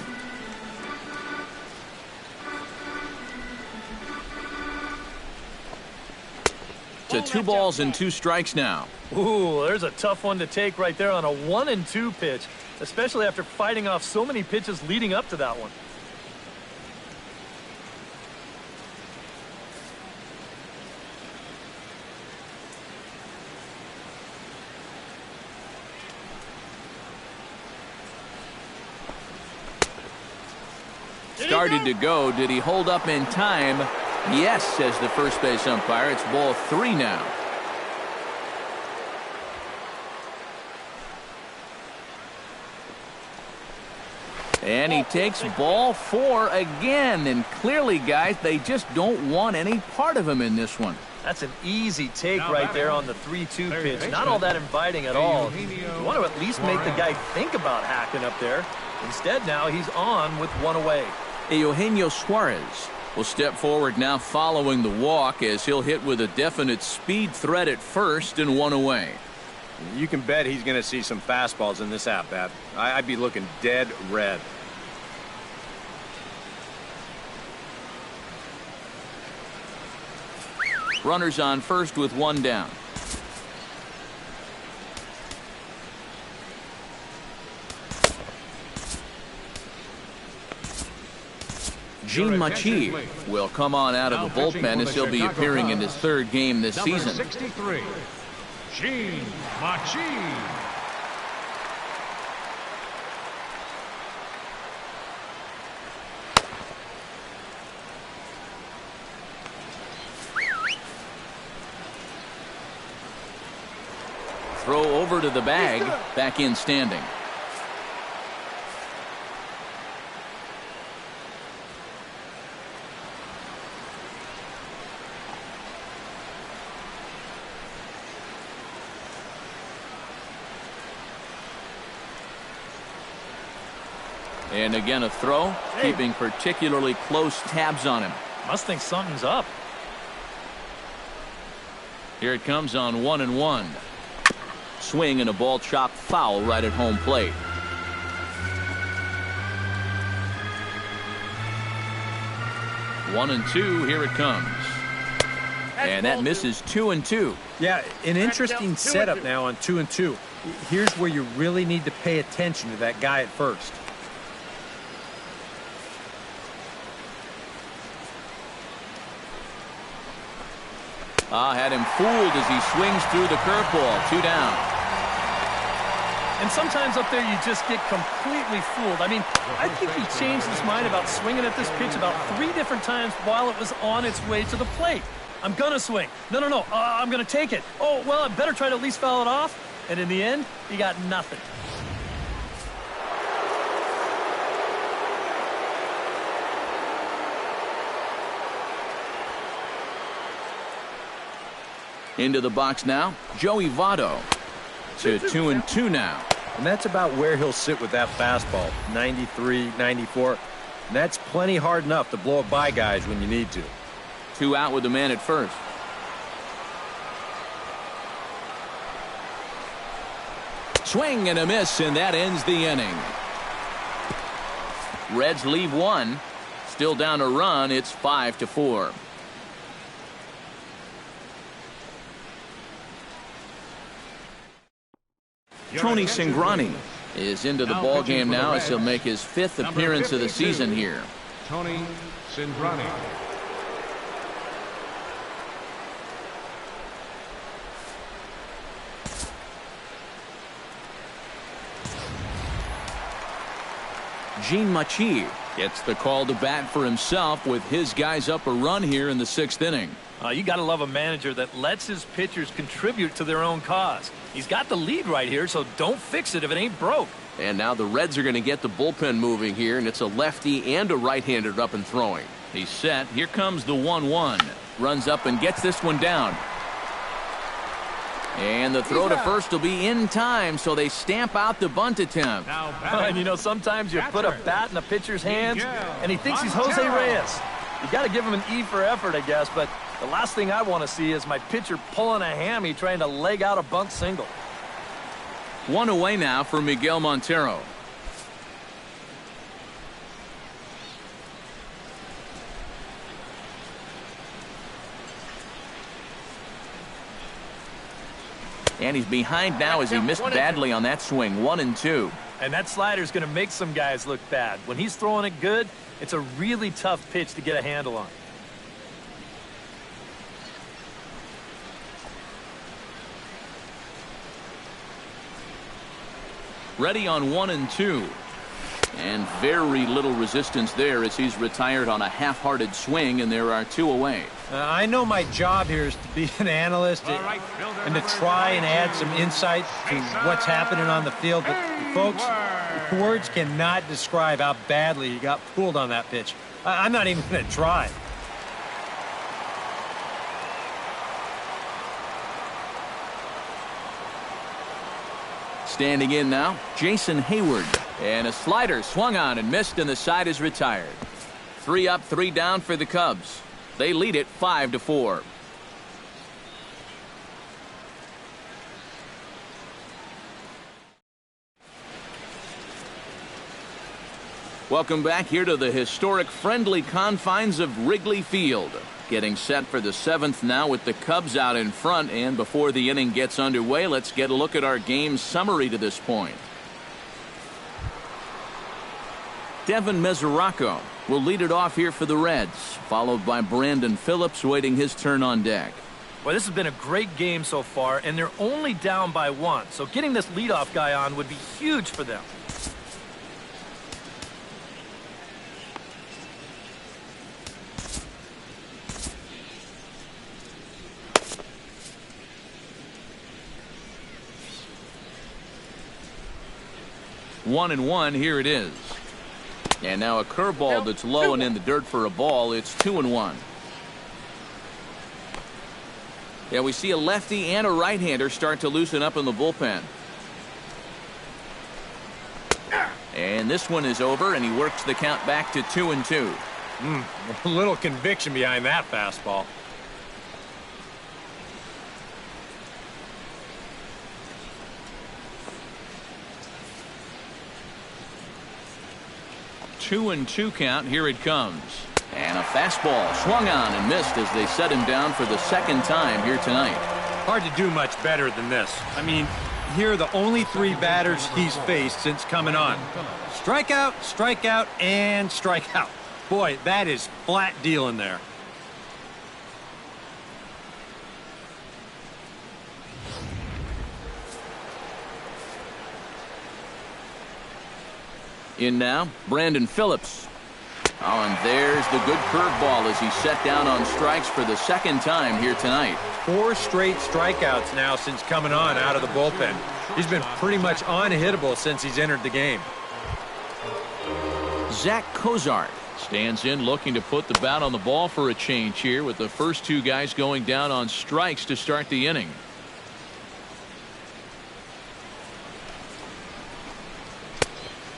To 2 balls and 2 strikes now. Ooh, there's a tough one to take right there on a 1-2 pitch, especially after fighting off so many pitches leading up to that one. Started to go. Did he hold up in time? Yes, says the first base umpire. It's ball 3 now. And he takes ball 4 again. And clearly, guys, they just don't want any part of him in this one. That's an easy take right there on the 3-2 pitch. Not all that inviting at all. You want to at least make the guy think about hacking up there. Instead, now he's on with 1 away. Eugenio Suarez will step forward now following the walk as he'll hit with a definite speed threat at first and 1 away. You can bet he's going to see some fastballs in this at-bat. I'd be looking dead red. Runners on first with 1 down. Gene Machi will come on out of the bullpen as he'll be appearing in his 3rd game this season. 63, Gene Machi. Throw over to the bag, back in standing. And again a throw, keeping particularly close tabs on him. Must think something's up. Here it comes on 1-1. Swing and a ball chopped foul right at home plate. One and 2, here it comes. And that misses 2-2. Yeah, an interesting setup now on 2-2. Here's where you really need to pay attention to that guy at first. Had him fooled as he swings through the curveball. 2 down. And sometimes up there you just get completely fooled. I mean, I think he changed his mind about swinging at this pitch about 3 different times while it was on its way to the plate. I'm going to swing. No. I'm going to take it. Oh, well, I better try to at least foul it off. And in the end, he got nothing. Into the box now, Joey Votto. To 2-2 now. And that's about where he'll sit with that fastball, 93, 94. And that's plenty hard enough to blow it by guys when you need to. 2 out with the man at first. Swing and a miss, and that ends the inning. Reds leave 1. Still down a run. It's 5-4. Tony Cingrani is into the ball game now as he'll make his 5th appearance of the season here. Tony Cingrani. Gene Machi gets the call to bat for himself with his guys up a run here in the 6th inning. You got to love a manager that lets his pitchers contribute to their own cause. He's got the lead right here, so don't fix it if it ain't broke. And now the Reds are going to get the bullpen moving here, and it's a lefty and a right-hander up and throwing. He's set. Here comes the 1-1. Runs up and gets this one down. And the throw to first will be in time, so they stamp out the bunt attempt. And you know, sometimes you put a bat in a pitcher's hands, and he thinks he's Jose Reyes. You got to give him an E for effort, I guess, but the last thing I want to see is my pitcher pulling a hammy trying to leg out a bunt single. 1 away now for Miguel Montero. And he's behind now as he missed badly on that swing. 1-2. And that slider's going to make some guys look bad. When he's throwing it good, it's a really tough pitch to get a handle on. Ready on 1-2. And very little resistance there as he's retired on a half-hearted swing, and there are 2 away. I know my job here is to be an analyst and to try and add some insight to what's happening on the field. But, folks, words cannot describe how badly he got pulled on that pitch. I'm not even going to try. Standing in now, Jason Hayward. And a slider swung on and missed, and the side is retired. 3 up, 3 down for the Cubs. They lead it 5-4. Welcome back here to the historic friendly confines of Wrigley Field. Getting set for the 7th now with the Cubs out in front, and before the inning gets underway, let's get a look at our game summary to this point. Devin Mesoraco will lead it off here for the Reds, followed by Brandon Phillips waiting his turn on deck. Well, this has been a great game so far, and they're only down by 1. So getting this leadoff guy on would be huge for them. One and one, here it is. And now a curveball that's low and in the dirt for a ball. It's 2-1. Yeah, we see a lefty and a right-hander start to loosen up in the bullpen. And this one is over, and he works the count back to 2-2. A little conviction behind that fastball. Two and 2 count. Here it comes. And a fastball swung on and missed as they set him down for the 2nd time here tonight. Hard to do much better than this. I mean, here are the only 3 batters he's faced since coming on. Strikeout, strikeout, and strikeout. Boy, that is flat dealing there. In now, Brandon Phillips. Oh, and there's the good curveball as he's set down on strikes for the 2nd time here tonight. 4 straight strikeouts now since coming on out of the bullpen. He's been pretty much unhittable since he's entered the game. Zach Cozart stands in looking to put the bat on the ball for a change here with the first 2 guys going down on strikes to start the inning.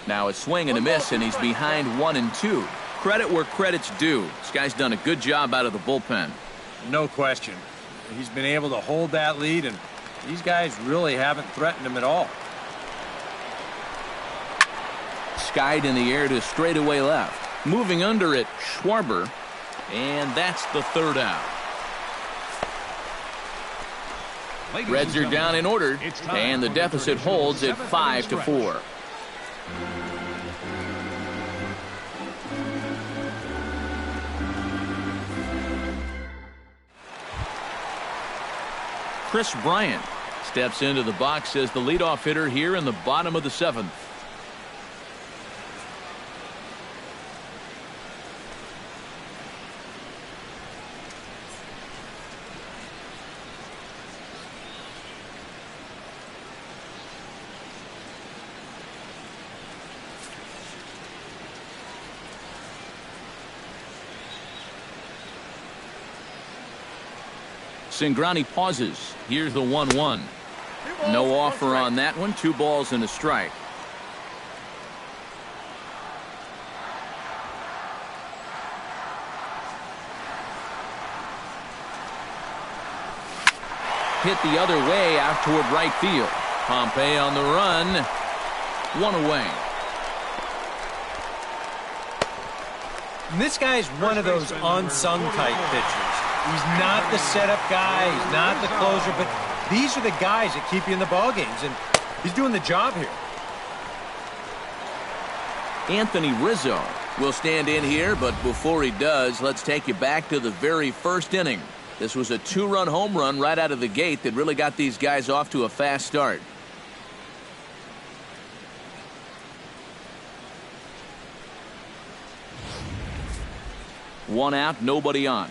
Now a swing and a miss, and he's behind 1-2. Credit where credit's due. This guy's done a good job out of the bullpen. No question. He's been able to hold that lead, and these guys really haven't threatened him at all. Skied in the air to straightaway left. Moving under it, Schwarber. And that's the 3rd out. Reds are down in order, and the deficit holds at 5-4. Chris Bryant steps into the box as the leadoff hitter here in the bottom of the 7th. Cingrani pauses. Here's the 1-1. No offer on that one. 2 balls and a strike. Hit the other way out toward right field. Pompey on the run. 1 away. And this guy's one of those unsung type pitchers. He's not the setup guy, he's not the closer, but These are the guys that keep you in the ball games, and he's doing the job here. Anthony Rizzo will stand in here, but before he does, let's take you back to the very first inning. This was a 2-run home run right out of the gate that really got these guys off to a fast start. One out, nobody on.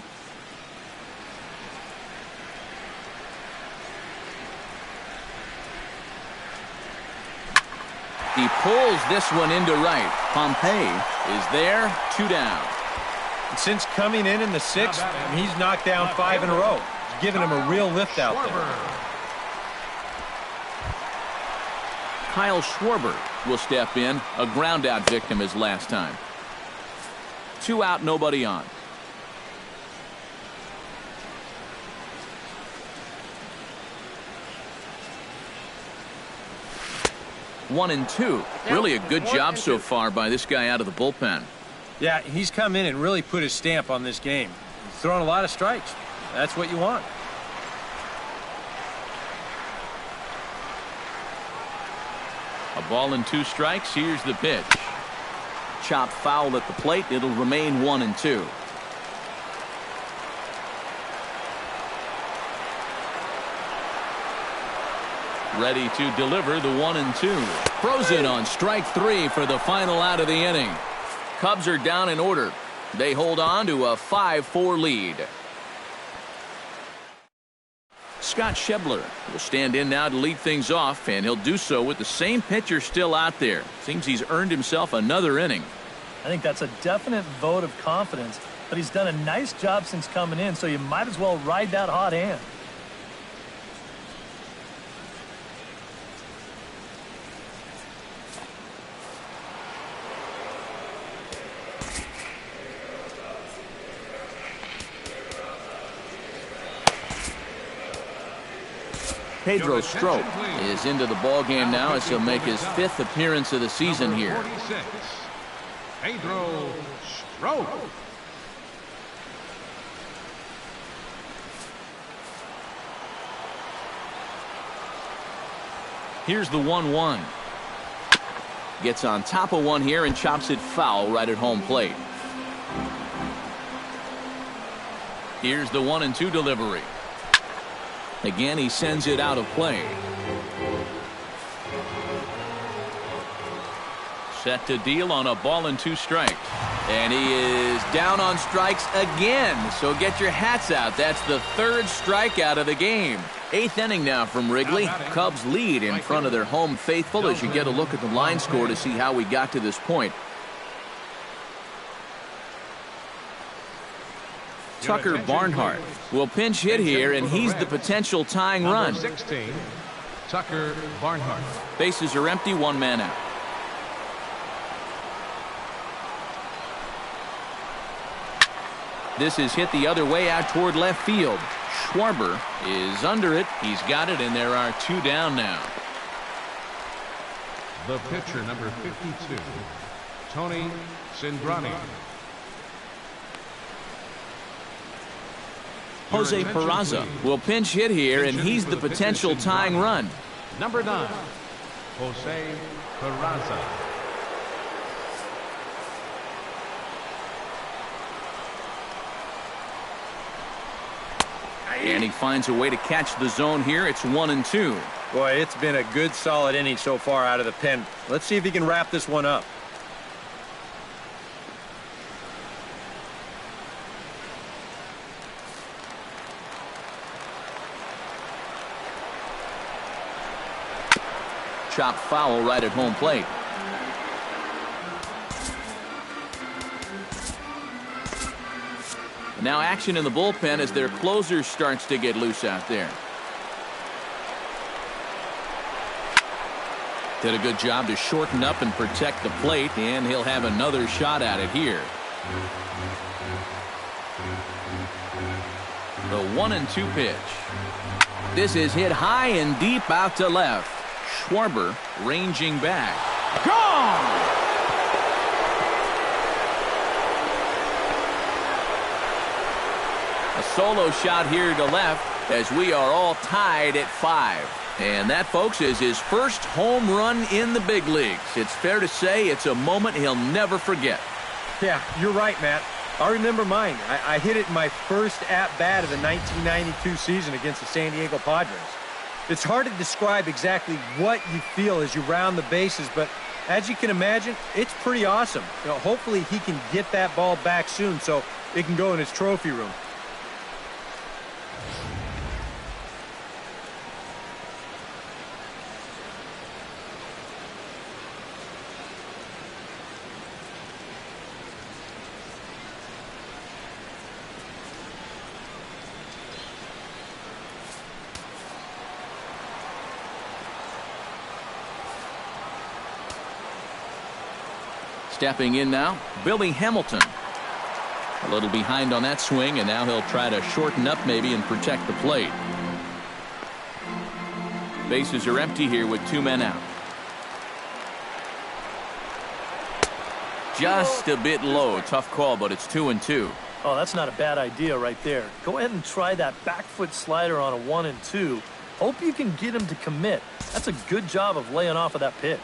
He pulls this one into right. Pompey is there, 2 down. And since coming in the 6th, he's knocked down 5 in a row. It's given him a real lift out there. Kyle Schwarber will step in, a ground out victim his last time. 2 out, nobody on. One and two. Really a good job so far by this guy out of the bullpen. Yeah, he's come in and really put his stamp on this game. He's thrown a lot of strikes. That's what you want. A ball and 2 strikes. Here's the pitch. Chop foul at the plate. It'll remain 1 and 2. Ready to deliver the 1 and 2. Throws in on strike 3 for the final out of the inning. Cubs are down in order. They hold on to a 5-4 lead. Scott Schebler will stand in now to lead things off, and he'll do so with the same pitcher still out there. Seems he's earned himself another inning. I think that's a definite vote of confidence, but he's done a nice job since coming in, so you might as well ride that hot hand. Pedro Strop is into the ball game now as he'll make his 5th appearance of the season here. 46, Pedro Strop. Here's the 1-1. Gets on top of one here and chops it foul right at home plate. Here's the 1 and 2 delivery. Again, he sends it out of play. Set to deal on a ball and 2 strikes. And he is down on strikes again. So get your hats out. That's the 3rd strikeout of the game. 8th inning now from Wrigley. Cubs lead in front of their home faithful as you get a look at the line score to see how we got to this point. Tucker Barnhart will pinch hit here, and he's the potential tying run. 16, Tucker Barnhart. Bases are empty, 1 man out. This is hit the other way out toward left field. Schwarber is under it. He's got it, and there are 2 down now. The pitcher, number 52, Tony Cindrani. Jose Peraza will pinch hit here, and he's the potential tying run. Number 9, Jose Peraza. And he finds a way to catch the zone here. It's 1 and 2. Boy, it's been a good, solid inning so far out of the pen. Let's see if he can wrap this one up. Chop foul right at home plate. Now action in the bullpen as their closer starts to get loose out there. Did a good job to shorten up and protect the plate, and he'll have another shot at it here. The 1 and 2 pitch. This is hit high and deep out to left. Schwarber ranging back. Gone! A solo shot here to left, as we are all tied at 5. And that, folks, is his first home run in the big leagues. It's fair to say it's a moment he'll never forget. Yeah, you're right, Matt. I remember mine. I hit it in my first at-bat of the 1992 season against the San Diego Padres. It's hard to describe exactly what you feel as you round the bases, but as you can imagine, it's pretty awesome. Hopefully he can get that ball back soon so it can go in his trophy room. Stepping in now, Billy Hamilton. A little behind on that swing, and now he'll try to shorten up maybe and protect the plate. Bases are empty here with 2 men out. Just a bit low. Tough call, but it's 2-2. Oh, that's not a bad idea right there. Go ahead and try that back foot slider on a 1-2. Hope you can get him to commit. That's a good job of laying off of that pitch.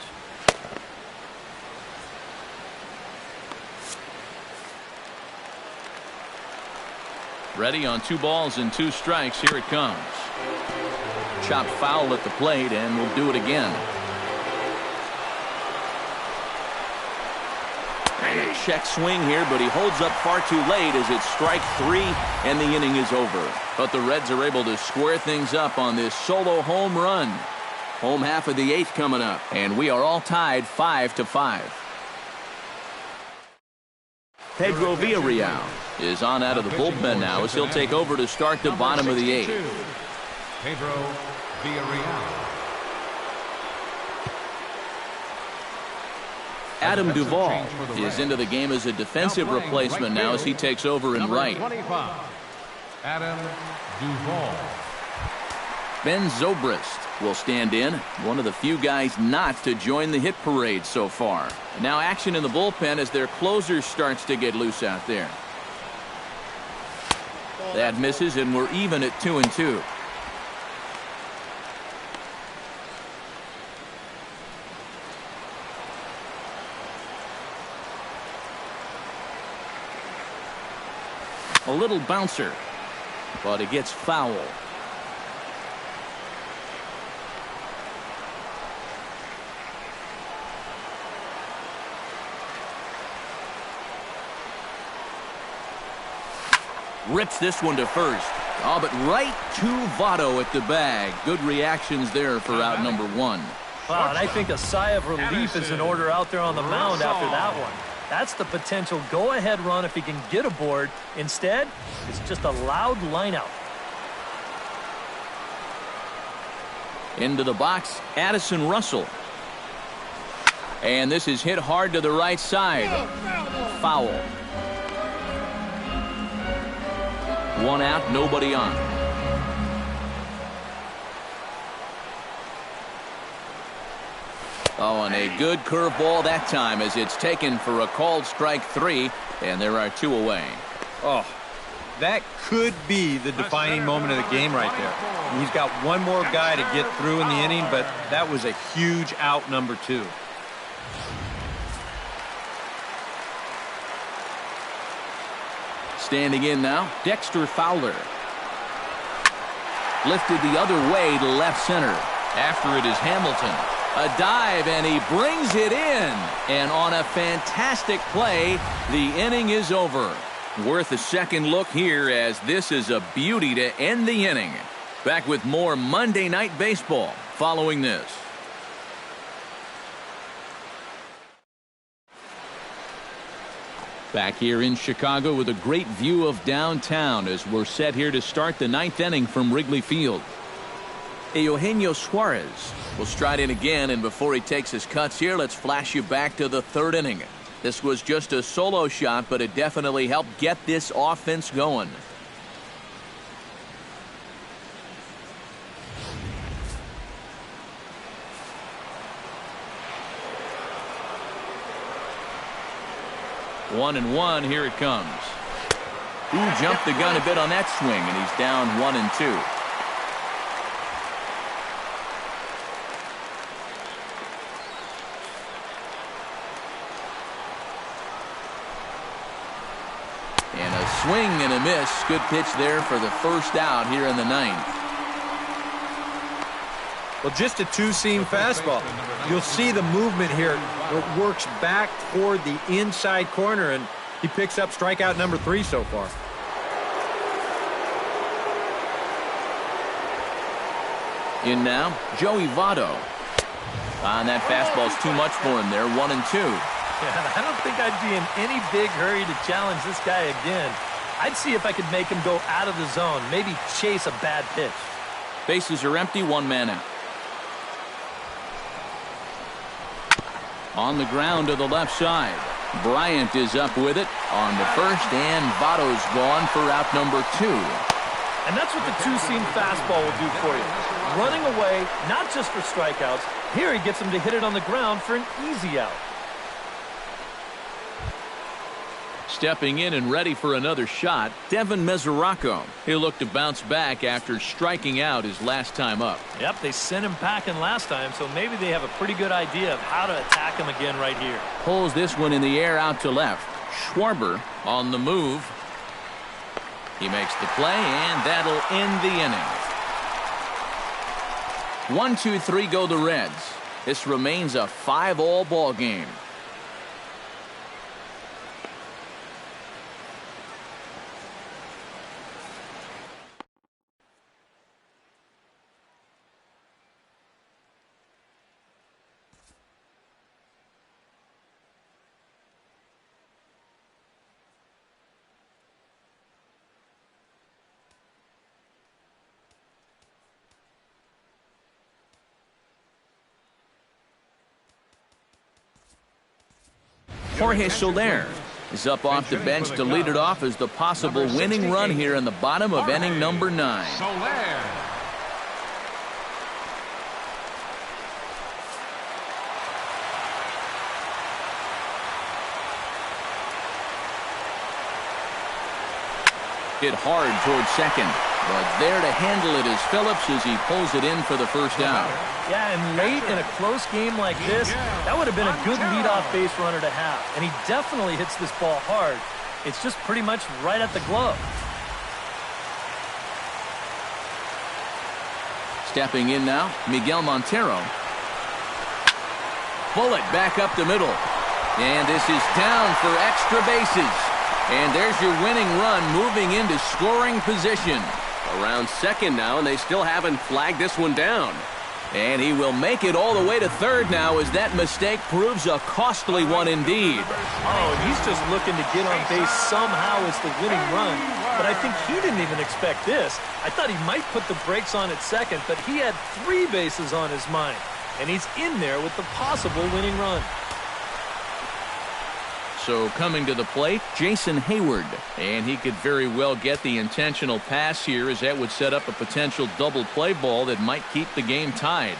Ready on 2 balls and 2 strikes. Here it comes. Chopped foul at the plate, and we'll do it again. And a check swing here, but he holds up far too late as it's strike 3, and the inning is over. But the Reds are able to square things up on this solo home run. Home half of the 8th coming up, and we are all tied 5-5. Pedro Villarreal is on out of the bullpen now as he'll take over to start the bottom of the 8th. Pedro Villarreal. Adam Duvall is into the game as a defensive replacement now as he takes over in right. Adam Duvall. Ben Zobrist will stand in, one of the few guys not to join the hit parade so far. And now action in the bullpen as their closer starts to get loose out there. That misses, and we're even at 2-2. A little bouncer, but it gets foul. Rips this one to first. Oh, but right to Votto at the bag. Good reactions there for out number 1. Wow, and I think a sigh of relief is in order out there on the mound after that one. That's the potential go-ahead run if he can get aboard. Instead, it's just a loud lineout. Into the box, Addison Russell. And this is hit hard to the right side. Foul. 1 out, nobody on. Oh, and a good curveball that time as it's taken for a called strike 3, and there are 2 away. Oh, that could be the defining moment of the game right there. He's got one more guy to get through in the inning, but that was a huge out, number 2. Standing in now, Dexter Fowler. Lifted the other way to left center. After it is Hamilton. A dive, and he brings it in. And on a fantastic play, the inning is over. Worth a second look here as this is a beauty to end the inning. Back with more Monday Night Baseball following this. Back here in Chicago with a great view of downtown as we're set here to start the 9th inning from Wrigley Field. Eugenio Suarez will stride in again, and before he takes his cuts here, let's flash you back to the 3rd inning. This was just a solo shot, but it definitely helped get this offense going. One and one, here it comes. Ooh, jumped the gun a bit on that swing, and he's down 1-2. And a swing and a miss. Good pitch there for the first out here in the ninth. Well, just a two-seam fastball. You'll see the movement here. It works back toward the inside corner, and he picks up strikeout number 3 so far. In now, Joey Votto. And that fastball's too much for him there, 1-2. Yeah, I don't think I'd be in any big hurry to challenge this guy again. I'd see if I could make him go out of the zone, maybe chase a bad pitch. Bases are empty, one man out. On the ground to the left side. Bryant is up with it on the first, and Votto's gone for out number 2. And that's what the two-seam fastball will do for you. Running away, not just for strikeouts. Here he gets him to hit it on the ground for an easy out. Stepping in and ready for another shot, Devin Mesoraco. He'll look to bounce back after striking out his last time up. Yep, they sent him packing last time, so maybe they have a pretty good idea of how to attack him again right here. Pulls this one in the air out to left. Schwarber on the move. He makes the play, and that'll end the inning. 1-2-3 go the Reds. This remains a 5-all ball game. Jorge Soler is up off the bench to lead it off as the possible winning run here in the bottom of inning number 9. Hit hard towards second, but there to handle it is Phillips as he pulls it in for the first out. Yeah, and late in a close game like this, that would have been a good leadoff base runner to have. And he definitely hits this ball hard. It's just pretty much right at the glove. Stepping in now, Miguel Montero. Bullet back up the middle. And this is down for extra bases. And there's your winning run moving into scoring position. Around second now, and they still haven't flagged this one down. And he will make it all the way to third now as that mistake proves a costly one indeed. Oh, and he's just looking to get on base somehow as the winning run. But I think he didn't even expect this. I thought he might put the brakes on at second, but he had 3 bases on his mind. And he's in there with the possible winning run. So coming to the plate, Jason Hayward. And he could very well get the intentional pass here as that would set up a potential double play ball that might keep the game tied.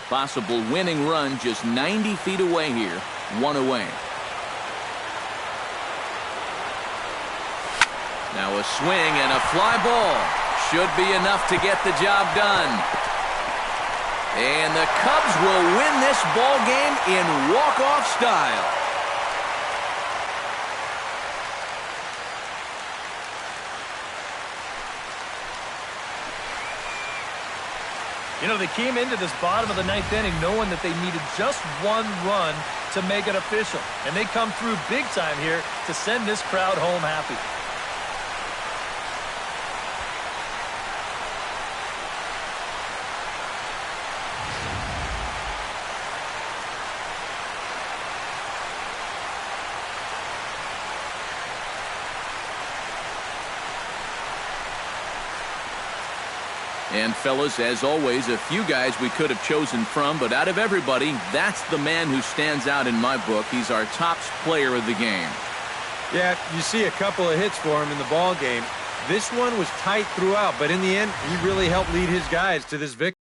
Possible winning run just 90 feet away here. 1 away. Now a swing and a fly ball. Should be enough to get the job done. And the Cubs will win this ball game in walk-off style. You know, they came into this bottom of the 9th inning knowing that they needed just 1 run to make it official. And they come through big time here to send this crowd home happy. And fellas, as always, a few guys we could have chosen from, but out of everybody, that's the man who stands out in my book. He's our top player of the game. Yeah, you see a couple of hits for him in the ball game. This one was tight throughout, but in the end, he really helped lead his guys to this victory.